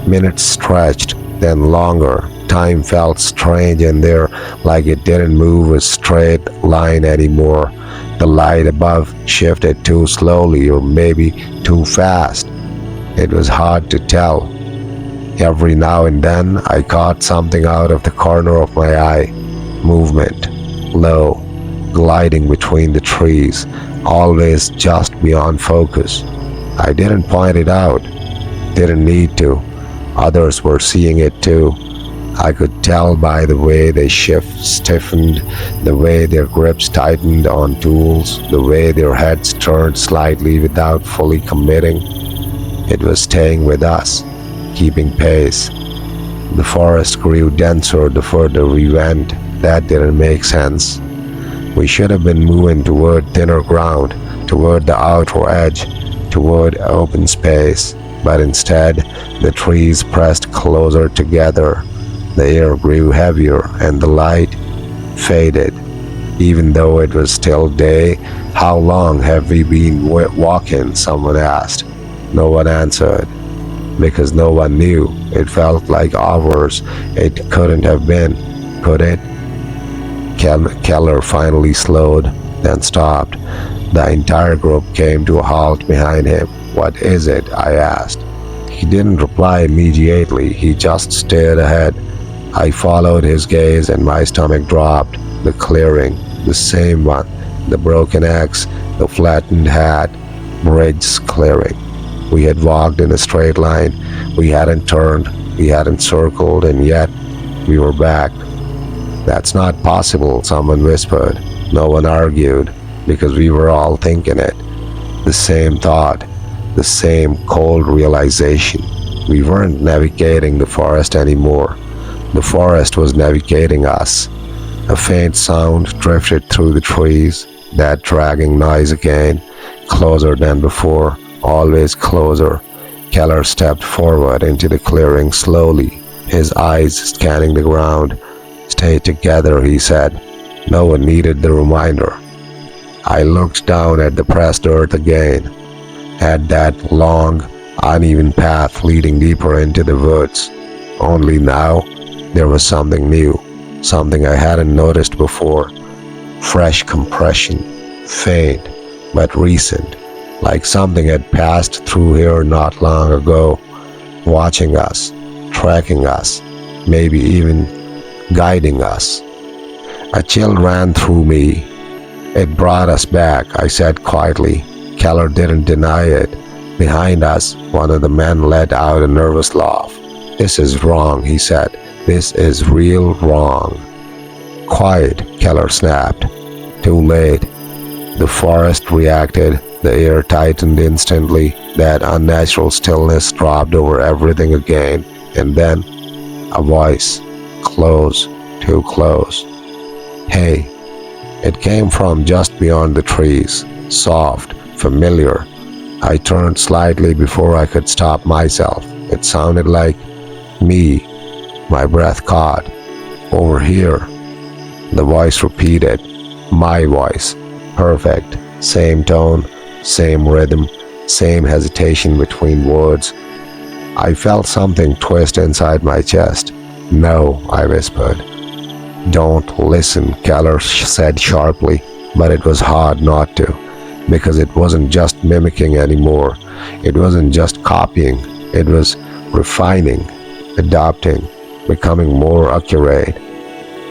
Minutes stretched, then longer. Time felt strange in there, like it didn't move a straight line anymore. The light above shifted too slowly or maybe too fast. It was hard to tell. Every now and then I caught something out of the corner of my eye. Movement, low, gliding between the trees, always just beyond focus. I didn't point it out, didn't need to. Others were seeing it too. I could tell by the way they stiffened, the way their grips tightened on tools, the way their heads turned slightly without fully committing. It was staying with us, keeping pace. The forest grew denser the further we went. That didn't make sense. We should have been moving toward thinner ground, toward the outer edge, toward open space. But instead, the trees pressed closer together. The air grew heavier and the light faded. Even though it was still day, "How long have we been walking?" someone asked. No one answered, because no one knew. It felt like hours. It couldn't have been, could it? Keller finally slowed, then stopped. The entire group came to a halt behind him. "What is it?" I asked. He didn't reply immediately. He just stared ahead. I followed his gaze and my stomach dropped. The clearing, the same one, the broken axe, the flattened hat, bridge clearing. We had walked in a straight line. We hadn't turned, we hadn't circled, and yet we were back. "That's not possible," someone whispered. No one argued, because we were all thinking it. The same thought, the same cold realization. We weren't navigating the forest anymore. The forest was navigating us. A faint sound drifted through the trees, that dragging noise again, closer than before, always closer. Keller stepped forward into the clearing slowly, his eyes scanning the ground. "Stay together," he said. No one needed the reminder. I looked down at the pressed earth again, at that long, uneven path leading deeper into the woods. Only now, there was something new, something I hadn't noticed before. Fresh compression, faint, but recent, like something had passed through here not long ago, watching us, tracking us, maybe even guiding us. A chill ran through me. "It brought us back," I said quietly. Keller didn't deny it. Behind us, one of the men let out a nervous laugh. "This is wrong," he said. "This is real wrong." "Quiet," Keller snapped. Too late. The forest reacted. The air tightened instantly. That unnatural stillness dropped over everything again. And then, a voice. Close. Too close. "Hey." It came from just beyond the trees. Soft. Familiar. I turned slightly before I could stop myself. It sounded like me. My breath caught. "Over here." The voice repeated. My voice. Perfect. Same tone, same rhythm, same hesitation between words. I felt something twist inside my chest. "No," I whispered. "Don't listen," Keller said sharply, but it was hard not to, because it wasn't just mimicking anymore. It wasn't just copying. It was refining, adapting, becoming more accurate.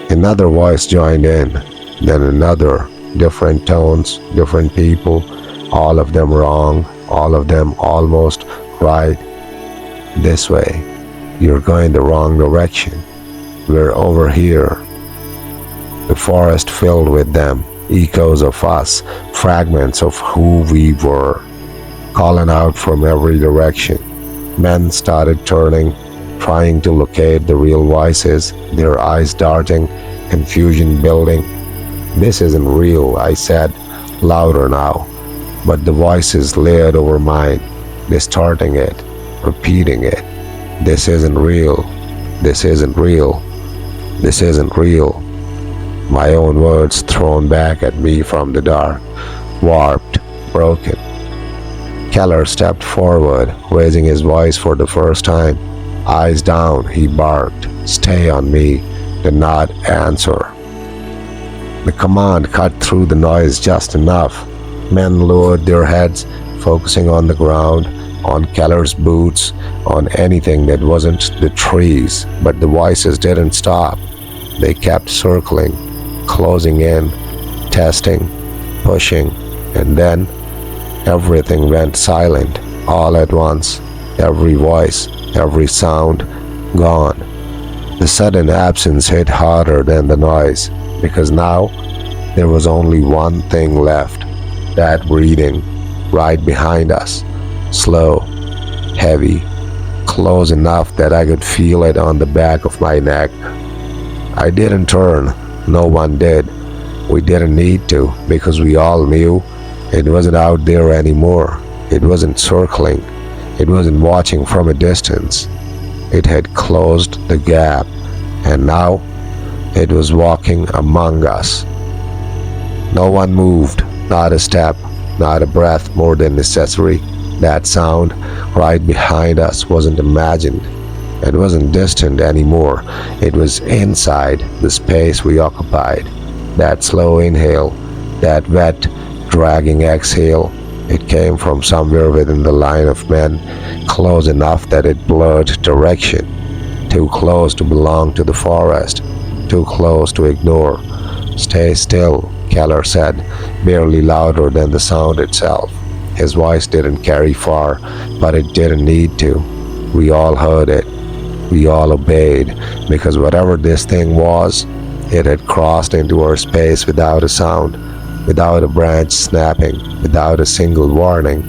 Another voice joined in, then another. Different tones, different people, all of them wrong, all of them almost right. "This way. You're going the wrong direction. We're over here." The forest filled with them, echoes of us, fragments of who we were, calling out from every direction. Men started turning, trying to locate the real voices, their eyes darting, confusion building. "This isn't real," I said, louder now, but the voices layered over mine, distorting it, repeating it. "This isn't real. This isn't real. This isn't real." My own words thrown back at me from the dark, warped, broken. Keller stepped forward, raising his voice for the first time. Eyes down, he barked. "Stay on me. Do not answer." The command cut through the noise just enough. Men lowered their heads, focusing on the ground, on Keller's boots, on anything that wasn't the trees. But the voices didn't stop. They kept circling, closing in, testing, pushing, and then everything went silent all at once. Every voice, every sound, gone. The sudden absence hit harder than the noise, because now there was only one thing left, that breathing, right behind us, slow, heavy, close enough that I could feel it on the back of my neck. I didn't turn. No one did. We didn't need to, because we all knew it wasn't out there anymore. It wasn't circling. It wasn't watching from a distance. It had closed the gap, and now it was walking among us. No one moved, not a step, not a breath more than necessary. That sound right behind us wasn't imagined. It wasn't distant anymore. It was inside the space we occupied. That slow inhale, that wet, dragging exhale, it came from somewhere within the line of men, close enough that it blurred direction. Too close to belong to the forest, too close to ignore. "Stay still," Keller said, barely louder than the sound itself. His voice didn't carry far, but it didn't need to. We all heard it. We all obeyed, because whatever this thing was, it had crossed into our space without a sound, without a branch snapping, without a single warning,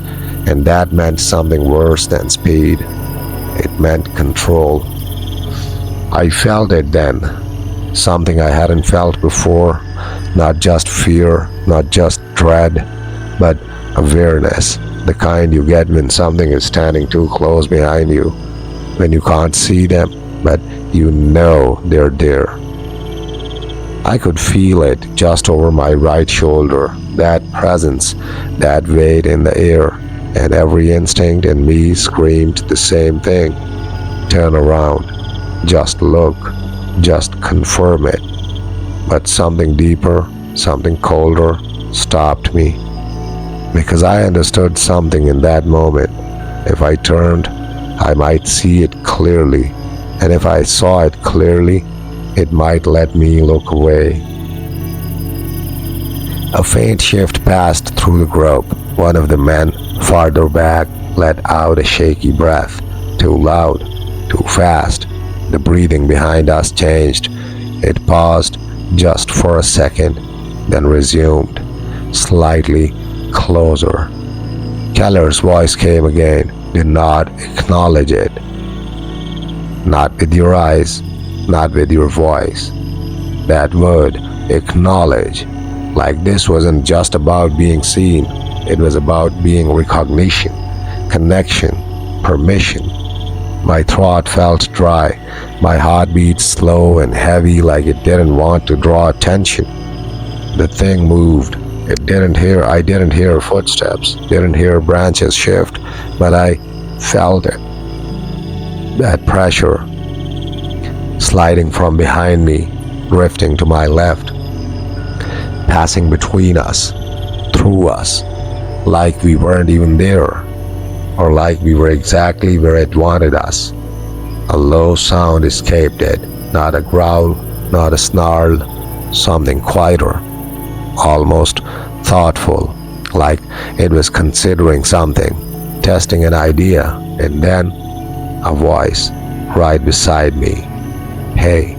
and that meant something worse than speed. It meant control. I felt it then, something I hadn't felt before, not just fear, not just dread, but awareness, the kind you get when something is standing too close behind you, when you can't see them, but you know they're there. I could feel it just over my right shoulder, that presence, that weight in the air, and every instinct in me screamed the same thing. Turn around, just look, just confirm it. But something deeper, something colder, stopped me, because I understood something in that moment. If I turned, I might see it clearly, and if I saw it clearly, it might let me look away. A faint shift passed through the group. One of the men, farther back, let out a shaky breath. Too loud, too fast. The breathing behind us changed. It paused just for a second, then resumed, slightly closer. Keller's voice came again. Did not acknowledge it. Not with your eyes, not with your voice. That word, acknowledge. Like this wasn't just about being seen. It was about being recognition, connection, permission. My throat felt dry. My heart beat slow and heavy like it didn't want to draw attention. The thing moved. I didn't hear footsteps, didn't hear branches shift, but I felt it. That pressure, sliding from behind me, drifting to my left, passing between us, through us, like we weren't even there, or like we were exactly where it wanted us. A low sound escaped it, not a growl, not a snarl, something quieter, almost thoughtful, like it was considering something, testing an idea, and then a voice right beside me. Hey.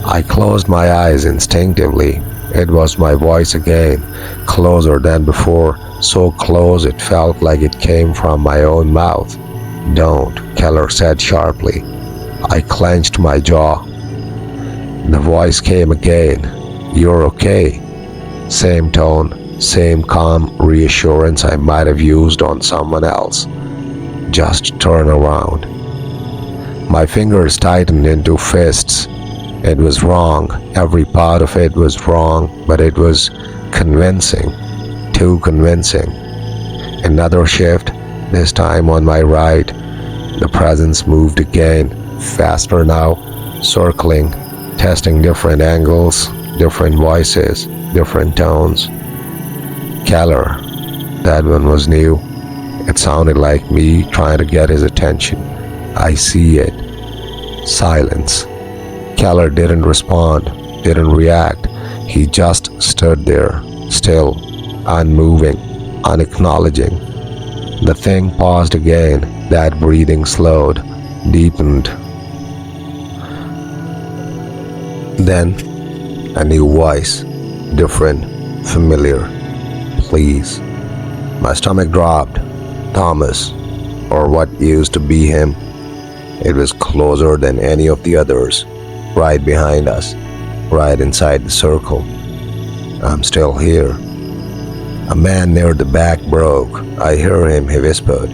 I closed my eyes instinctively. It was my voice again, closer than before, so close it felt like it came from my own mouth. Don't, Keller said sharply. I clenched my jaw. The voice came again. You're okay. Same tone, same calm reassurance I might have used on someone else. Just turn around. My fingers tightened into fists. It was wrong. Every part of it was wrong, but it was convincing. Too convincing. Another shift, this time on my right. The presence moved again, faster now, circling, testing different angles, different voices, different tones. Keller, that one was new. It sounded like me trying to get his attention. I see it. Silence. Keller didn't respond, didn't react. He just stood there, still, unmoving, unacknowledging. The thing paused again. That breathing slowed, deepened. Then, a new voice, different, familiar. Please. My stomach dropped. Thomas, or what used to be him. It was closer than any of the others, right behind us, right inside the circle. I'm still here. A man near the back broke. I hear him, he whispered.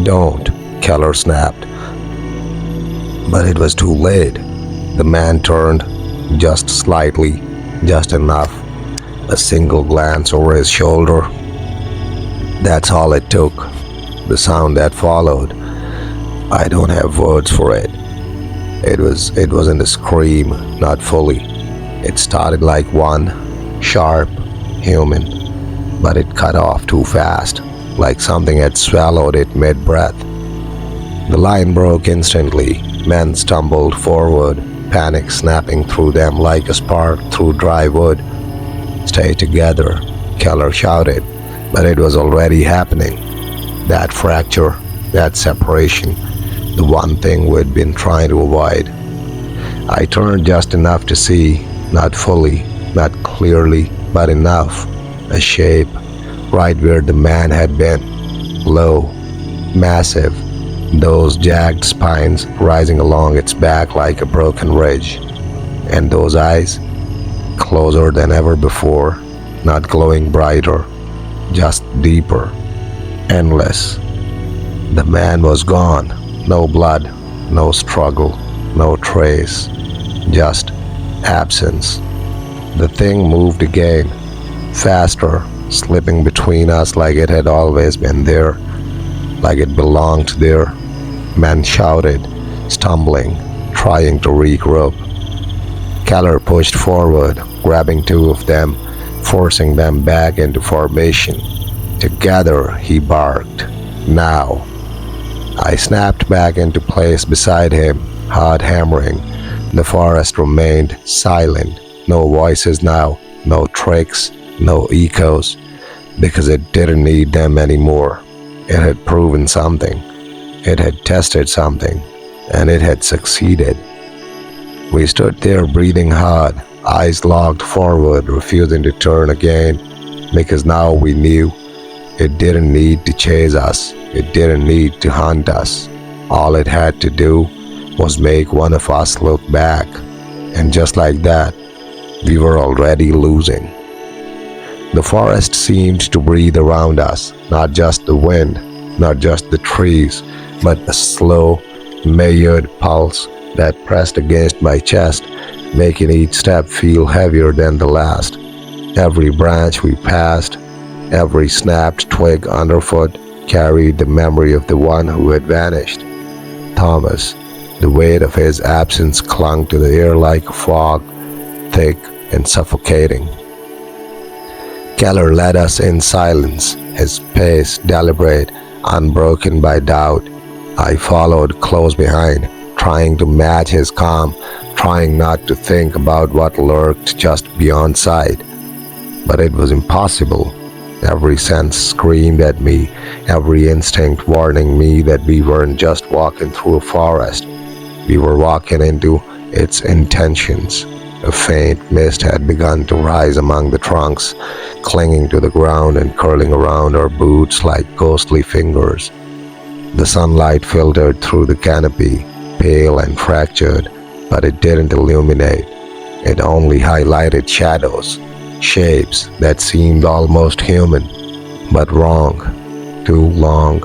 Don't, Keller snapped. But it was too late. The man turned, just slightly, just enough. A single glance over his shoulder. That's all it took. The sound that followed. I don't have words for it. It wasn't a scream, not fully. It started like one, sharp, human, but it cut off too fast, like something had swallowed it mid-breath. The line broke instantly. Men stumbled forward, panic snapping through them like a spark through dry wood. Stay together, Keller shouted, but it was already happening. That fracture, that separation, the one thing we'd been trying to avoid. I turned just enough to see, not fully, not clearly, but enough. A shape, right where the man had been. Low, massive, those jagged spines rising along its back like a broken ridge. And those eyes, closer than ever before, not glowing brighter, just deeper, endless. The man was gone. No blood, no struggle, no trace, just absence. The thing moved again, faster, slipping between us like it had always been there, like it belonged there. Men shouted, stumbling, trying to regroup. Keller pushed forward, grabbing two of them, forcing them back into formation. Together, he barked. Now. I snapped back into place beside him, heart hammering. The forest remained silent. No voices now, no tricks, no echoes, because it didn't need them anymore. It had proven something. It had tested something, and it had succeeded. We stood there breathing hard, eyes locked forward, refusing to turn again, because now we knew it didn't need to chase us. It didn't need to hunt us. All it had to do was make one of us look back. And just like that, we were already losing. The forest seemed to breathe around us, not just the wind, not just the trees, but a slow, measured pulse that pressed against my chest, making each step feel heavier than the last. Every branch we passed, every snapped twig underfoot carried the memory of the one who had vanished. Thomas. The weight of his absence clung to the air like a fog, thick and suffocating. Keller led us in silence, his pace deliberate, unbroken by doubt. I followed close behind, trying to match his calm, trying not to think about what lurked just beyond sight. But it was impossible. Every sense screamed at me, every instinct warning me that we weren't just walking through a forest. We were walking into its intentions. A faint mist had begun to rise among the trunks, clinging to the ground and curling around our boots like ghostly fingers. The sunlight filtered through the canopy, pale and fractured, but it didn't illuminate. It only highlighted shadows, shapes that seemed almost human, but wrong, too long,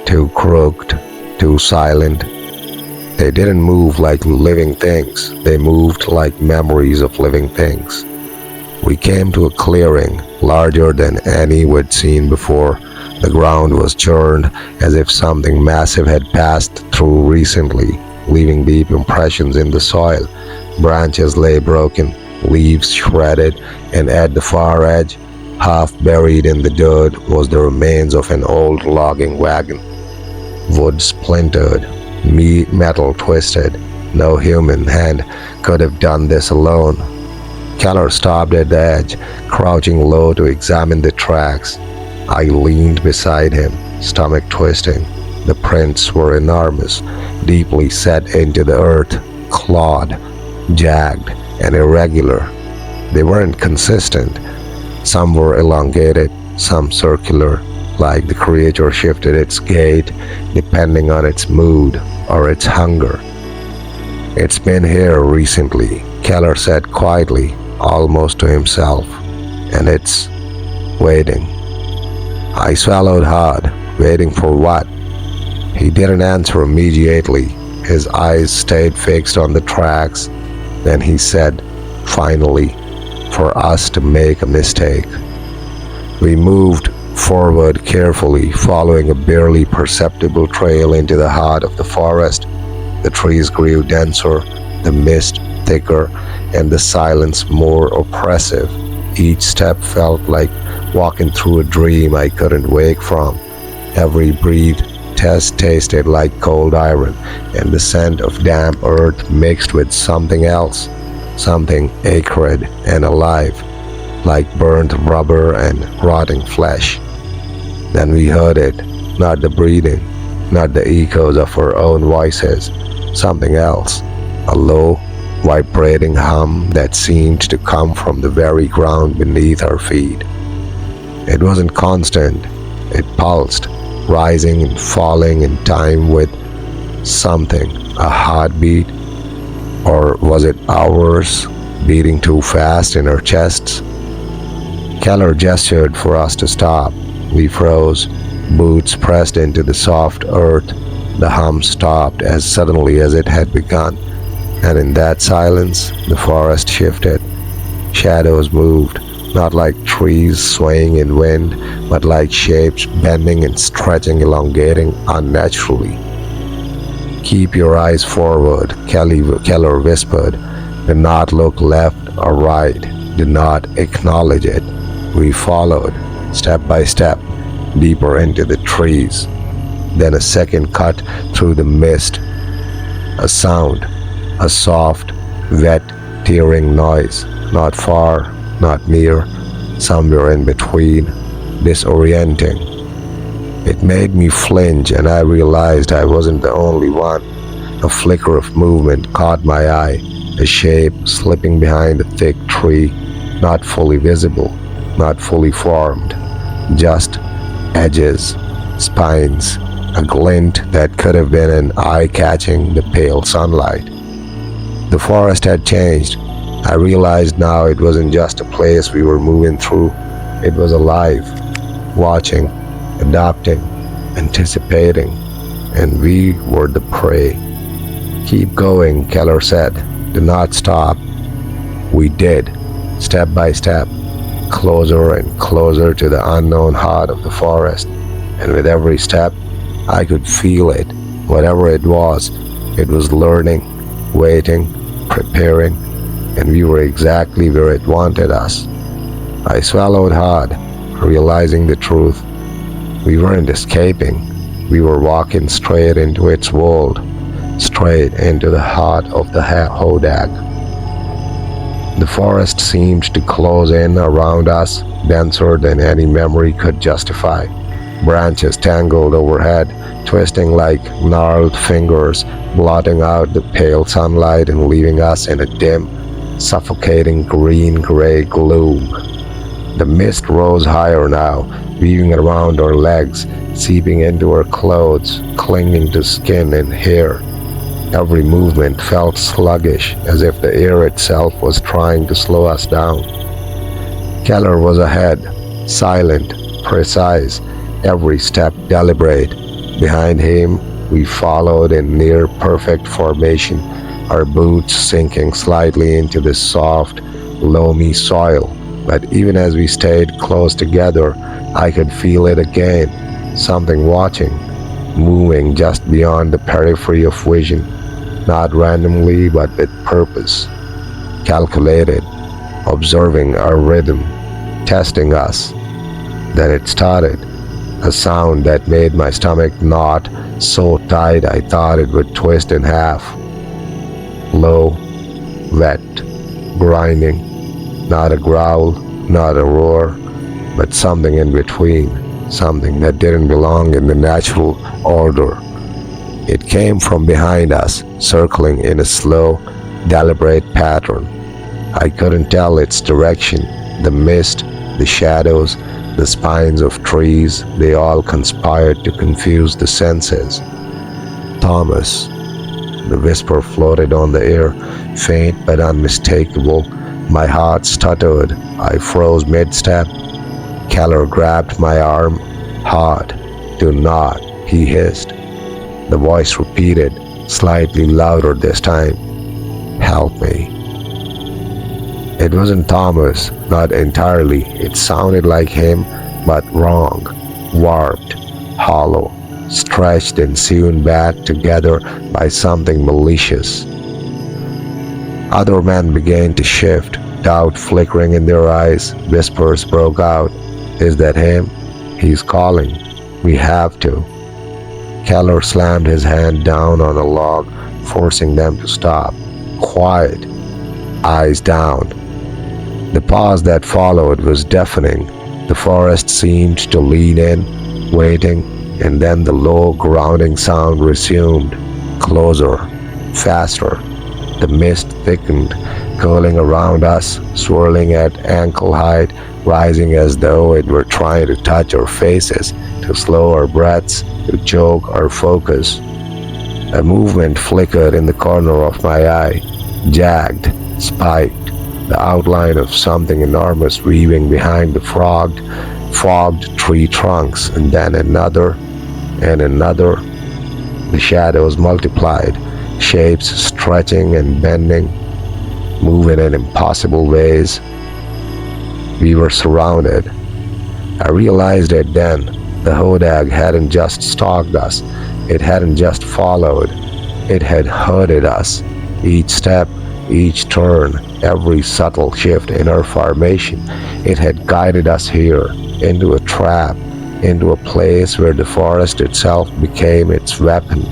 too crooked, too silent. They didn't move like living things, they moved like memories of living things. We came to a clearing, larger than any we'd seen before. The ground was churned as if something massive had passed through recently, leaving deep impressions in the soil. Branches lay broken, leaves shredded, and at the far edge, half buried in the dirt, was the remains of an old logging wagon. Wood splintered, metal twisted. No human hand could have done this alone. Keller stopped at the edge, crouching low to examine the tracks. I leaned beside him, stomach twisting. The prints were enormous, deeply set into the earth, clawed, jagged, and irregular. They weren't consistent. Some were elongated, some circular, like the creature shifted its gait depending on its mood or its hunger. "It's been here recently," Keller said quietly, almost to himself, "and it's waiting." I swallowed hard, waiting for what? He didn't answer immediately. His eyes stayed fixed on the tracks. Then he said, finally, "For us to make a mistake." We moved forward carefully, following a barely perceptible trail into the heart of the forest. The trees grew denser, the mist thicker, and the silence more oppressive. Each step felt like walking through a dream I couldn't wake from. Every breath tasted like cold iron, and the scent of damp earth mixed with something else, something acrid and alive, like burnt rubber and rotting flesh. Then we heard it, not the breathing, not the echoes of our own voices, something else, a low, vibrating hum that seemed to come from the very ground beneath our feet. It wasn't constant, it pulsed, rising and falling in time with something, a heartbeat, or was it ours beating too fast in our chests? Keller gestured for us to stop. We froze, boots pressed into the soft earth. The hum stopped as suddenly as it had begun, and in that silence, the forest shifted. Shadows moved, not like trees swaying in wind, but like shapes bending and stretching, elongating unnaturally. "Keep your eyes forward," Keller whispered. "Do not look left or right. Do not acknowledge it." We followed, step by step, deeper into the trees. Then a second cut through the mist. A sound, a soft, wet, tearing noise, not far, not near, somewhere in between, disorienting. It made me flinch, and I realized I wasn't the only one. A flicker of movement caught my eye, a shape slipping behind a thick tree, not fully visible, not fully formed, just edges, spines, a glint that could have been an eye catching the pale sunlight. The forest had changed. I realized now it wasn't just a place we were moving through, it was alive, watching, adapting, anticipating, and we were the prey. "Keep going," Keller said. "Do not stop." We did, step by step, closer and closer to the unknown heart of the forest, and with every step, I could feel it. Whatever it was learning, waiting, preparing, and we were exactly where it wanted us. I swallowed hard, realizing the truth. We weren't escaping. We were walking straight into its world, straight into the heart of the Hodag. The forest seemed to close in around us, denser than any memory could justify. Branches tangled overhead, twisting like gnarled fingers, blotting out the pale sunlight and leaving us in a dim, suffocating green-gray gloom. The mist rose higher now, weaving around our legs, seeping into our clothes, clinging to skin and hair. Every movement felt sluggish, as if the air itself was trying to slow us down. Keller was ahead, silent, precise, every step deliberate. Behind him, we followed in near-perfect formation, our boots sinking slightly into the soft, loamy soil. But even as we stayed close together, I could feel it again, something watching, moving just beyond the periphery of vision, not randomly but with purpose, calculated, observing our rhythm, testing us. Then it started, a sound that made my stomach knot so tight I thought it would twist in half. Low, wet, grinding, not a growl, not a roar, but something in between, something that didn't belong in the natural order. It came from behind us, circling in a slow, deliberate pattern. I couldn't tell its direction. The mist, the shadows, the spines of trees, they all conspired to confuse the senses. "Thomas." The whisper floated on the air, faint but unmistakable. My heart stuttered. I froze mid-step. Keller grabbed my arm hard. "Do not," he hissed. The voice repeated, slightly louder this time. "Help me." It wasn't Thomas, not entirely. It sounded like him, but wrong, warped, hollow, stretched and sewn back together by something malicious. Other men began to shift, doubt flickering in their eyes. Whispers broke out. "Is that him? He's calling. We have to." Keller slammed his hand down on a log, forcing them to stop. Quiet. Eyes down. The pause that followed was deafening. The forest seemed to lean in, waiting, and then the low, grounding sound resumed. Closer. Faster. The mist thickened, curling around us, swirling at ankle height, rising as though it were trying to touch our faces, to slow our breaths, to choke our focus. A movement flickered in the corner of my eye, jagged, spiked, the outline of something enormous weaving behind the fogged tree trunks, and then another and another. The shadows multiplied, shapes stretching and bending, moving in impossible ways. We were surrounded. I realized it then. The Hodag hadn't just stalked us. It hadn't just followed. It had herded us. Each step, each turn, every subtle shift in our formation, it had guided us here, into a trap, into a place where the forest itself became its weapon,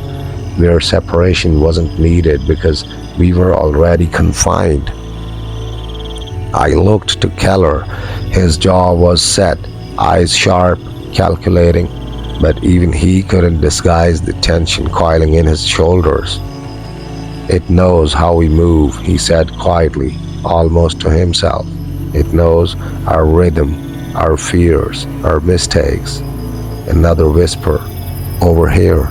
where separation wasn't needed because we were already confined. I looked to Keller. His jaw was set, eyes sharp, calculating, but even he couldn't disguise the tension coiling in his shoulders. "It knows how we move," he said quietly, almost to himself. "It knows our rhythm, our fears, our mistakes." Another whisper, "Over here."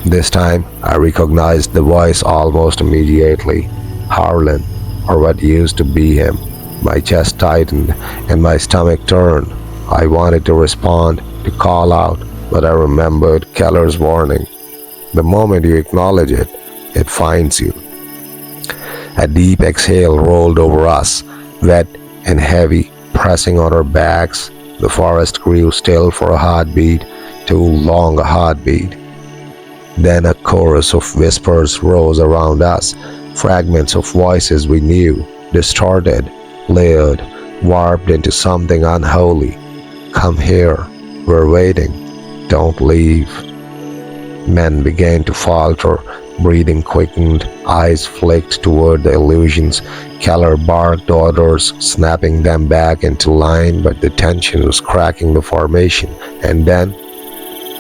This time I recognized the voice almost immediately. Harlan, or what used to be him. My chest tightened and my stomach turned. I wanted to respond, to call out, but I remembered Keller's warning. The moment you acknowledge it, it finds you. A deep exhale rolled over us, wet and heavy, pressing on our backs. The forest grew still for a heartbeat, too long a heartbeat. Then a chorus of whispers rose around us, fragments of voices we knew, distorted, layered, warped into something unholy. "Come here, we're waiting, don't leave." Men began to falter, breathing quickened, eyes flicked toward the illusions. Keller barked orders, snapping them back into line, but the tension was cracking the formation. And then,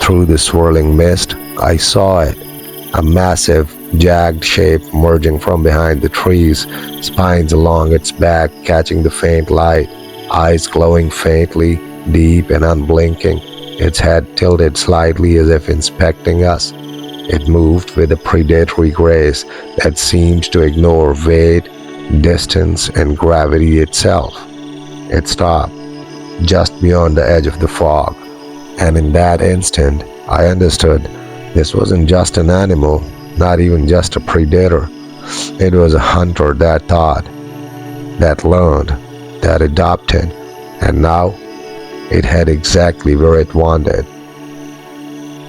through the swirling mist, I saw it. A massive, jagged shape emerging from behind the trees, spines along its back catching the faint light, eyes glowing faintly, deep and unblinking, its head tilted slightly as if inspecting us. It moved with a predatory grace that seemed to ignore weight, distance, and gravity itself. It stopped, just beyond the edge of the fog, and in that instant, I understood this wasn't just an animal, not even just a predator. It was a hunter that thought, that learned, that adopted, and now it had exactly where it wanted.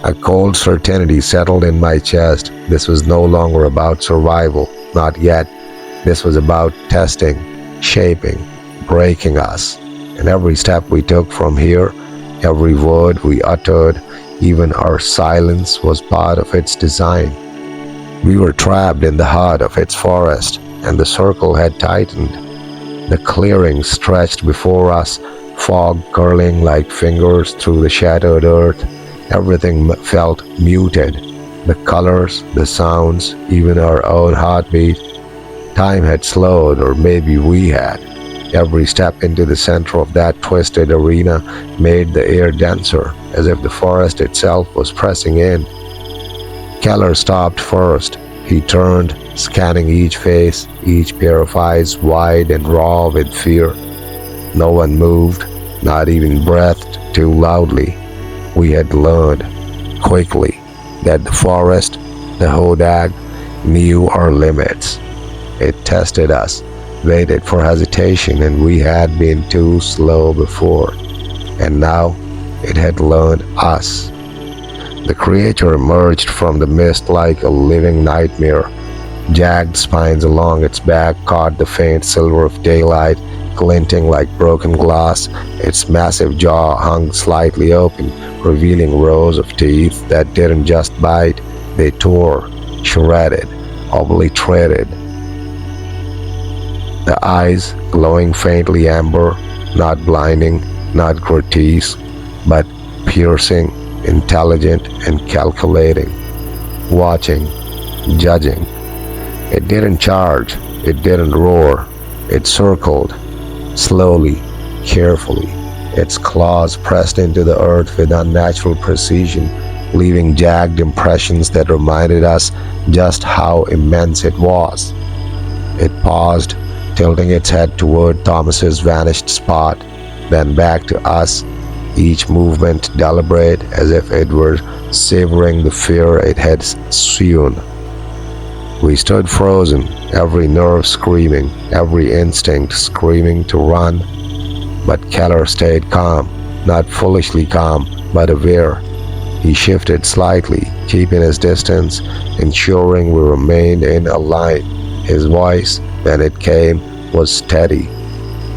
A cold certainty settled in my chest. This was no longer about survival, not yet. This was about testing, shaping, breaking us. And every step we took from here, every word we uttered, even our silence, was part of its design. We were trapped in the heart of its forest, and the circle had tightened. The clearing stretched before us, fog curling like fingers through the shattered earth. Everything felt muted. The colors, the sounds, even our own heartbeat. Time had slowed, or maybe we had. Every step into the center of that twisted arena made the air denser, as if the forest itself was pressing in. Keller stopped first. He turned, scanning each face, each pair of eyes wide and raw with fear. No one moved, not even breathed too loudly. We had learned, quickly, that the forest, the Hodag, knew our limits. It tested us, waited for hesitation, and we had been too slow before. And now, it had learned us. The creature emerged from the mist like a living nightmare. Jagged spines along its back caught the faint silver of daylight, glinting like broken glass. Its massive jaw hung slightly open, revealing rows of teeth that didn't just bite, they tore, shredded, obliterated. The eyes, glowing faintly amber, not blinding, not grotesque, but piercing, intelligent, and calculating, watching, judging. It didn't charge, it didn't roar, it circled, slowly, carefully, its claws pressed into the earth with unnatural precision, leaving jagged impressions that reminded us just how immense it was. It paused, tilting its head toward Thomas's vanished spot, then back to us, each movement deliberate as if it were savoring the fear it had sown. We stood frozen, every nerve screaming, every instinct screaming to run. But Keller stayed calm, not foolishly calm, but aware. He shifted slightly, keeping his distance, ensuring we remained in a line. His voice, when it came, was steady.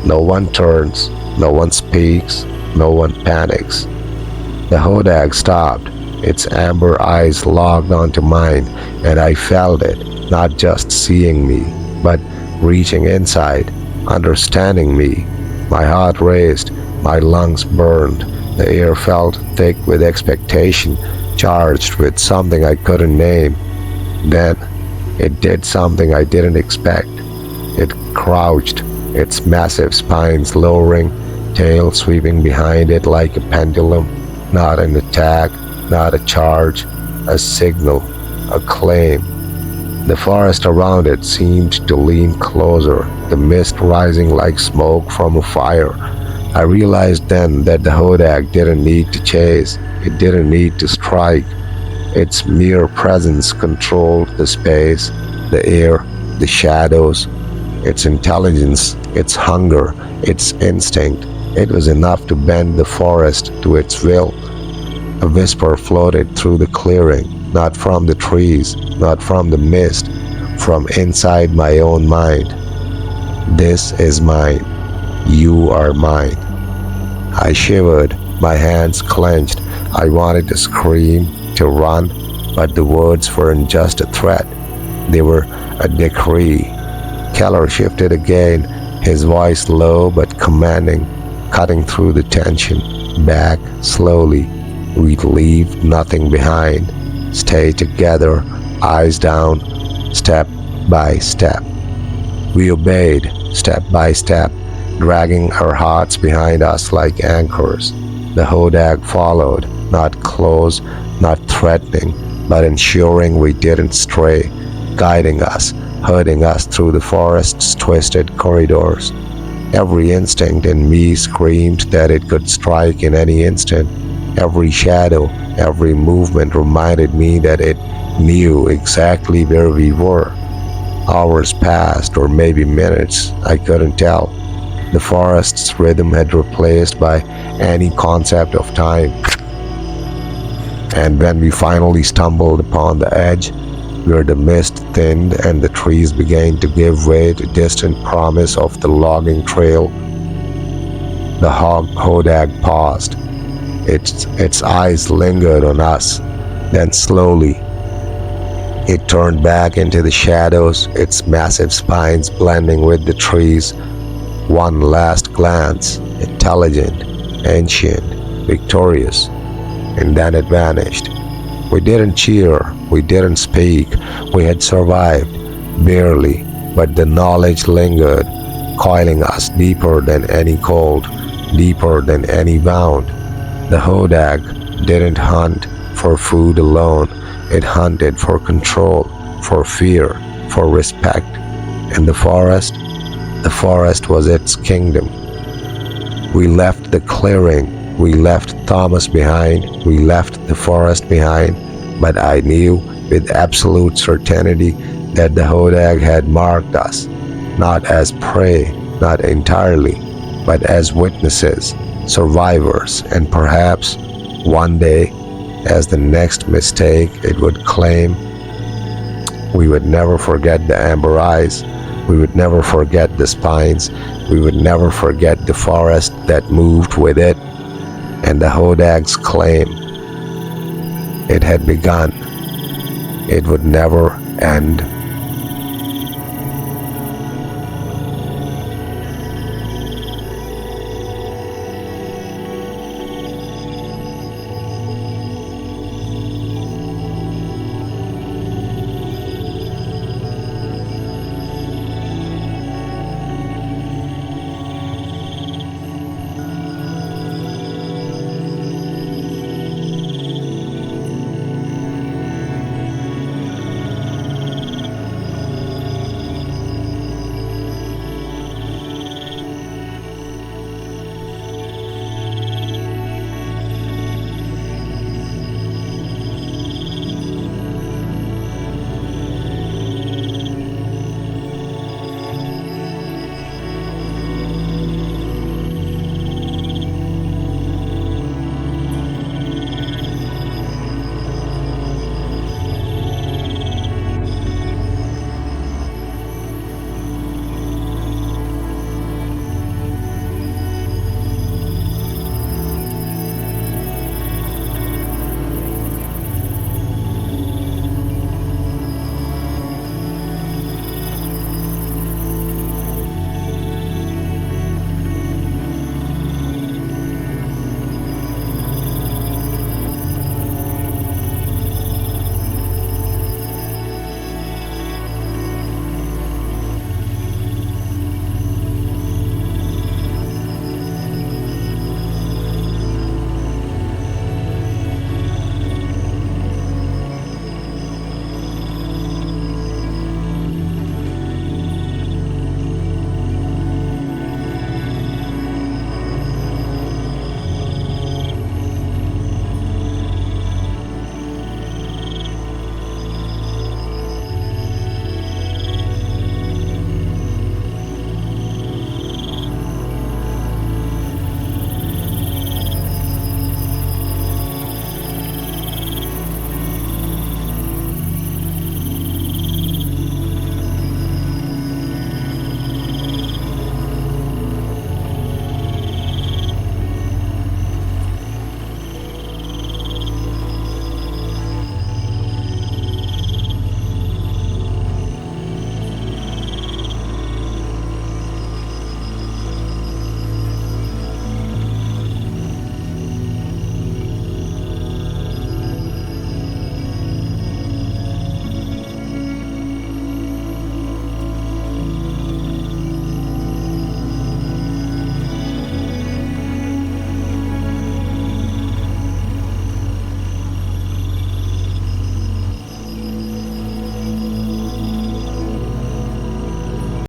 No one turns, no one speaks, no one panics. The Hodag stopped, its amber eyes locked onto mine, and I felt it, not just seeing me, but reaching inside, understanding me. My heart raced, my lungs burned, the air felt thick with expectation, charged with something I couldn't name. Then, it did something I didn't expect. It crouched, its massive spines lowering, tail sweeping behind it like a pendulum. Not an attack, not a charge, a signal, a claim. The forest around it seemed to lean closer, the mist rising like smoke from a fire. I realized then that the Hodag didn't need to chase, it didn't need to strike. Its mere presence controlled the space, the air, the shadows. Its intelligence, its hunger, its instinct, it was enough to bend the forest to its will. A whisper floated through the clearing, not from the trees, not from the mist, from inside my own mind. This is mine. You are mine. I shivered, my hands clenched. I wanted to scream, to run, but the words weren't just a threat. They were a decree. Keller shifted again, his voice low but commanding, cutting through the tension. Back, slowly. We'd leave nothing behind. Stay together, eyes down, step by step. We obeyed, step by step, dragging our hearts behind us like anchors. The Hodag followed, not close, not threatening, but ensuring we didn't stray, guiding us, herding us through the forest's twisted corridors. Every instinct in me screamed that it could strike in any instant. Every shadow, every movement reminded me that it knew exactly where we were. Hours passed, or maybe minutes, I couldn't tell. The forest's rhythm had replaced by any concept of time. And when we finally stumbled upon the edge, where the mist thinned and the trees began to give way to distant promise of the logging trail, the Hodag paused. Its eyes lingered on us. Then slowly, it turned back into the shadows, its massive spines blending with the trees. One last glance, intelligent, ancient, victorious, and then it vanished. We didn't cheer, we didn't speak, we had survived, barely, but the knowledge lingered, coiling us deeper than any cold, deeper than any wound. The Hodag didn't hunt for food alone, it hunted for control, for fear, for respect. And the forest was its kingdom. We left the clearing, we left Thomas behind, we left the forest behind, but I knew with absolute certainty that the Hodag had marked us, not as prey, not entirely, but as witnesses, survivors, and perhaps one day, as the next mistake it would claim, we would never forget the amber eyes, we would never forget the spines, we would never forget the forest that moved with it, and the Hodag's claim. It had begun. It would never end.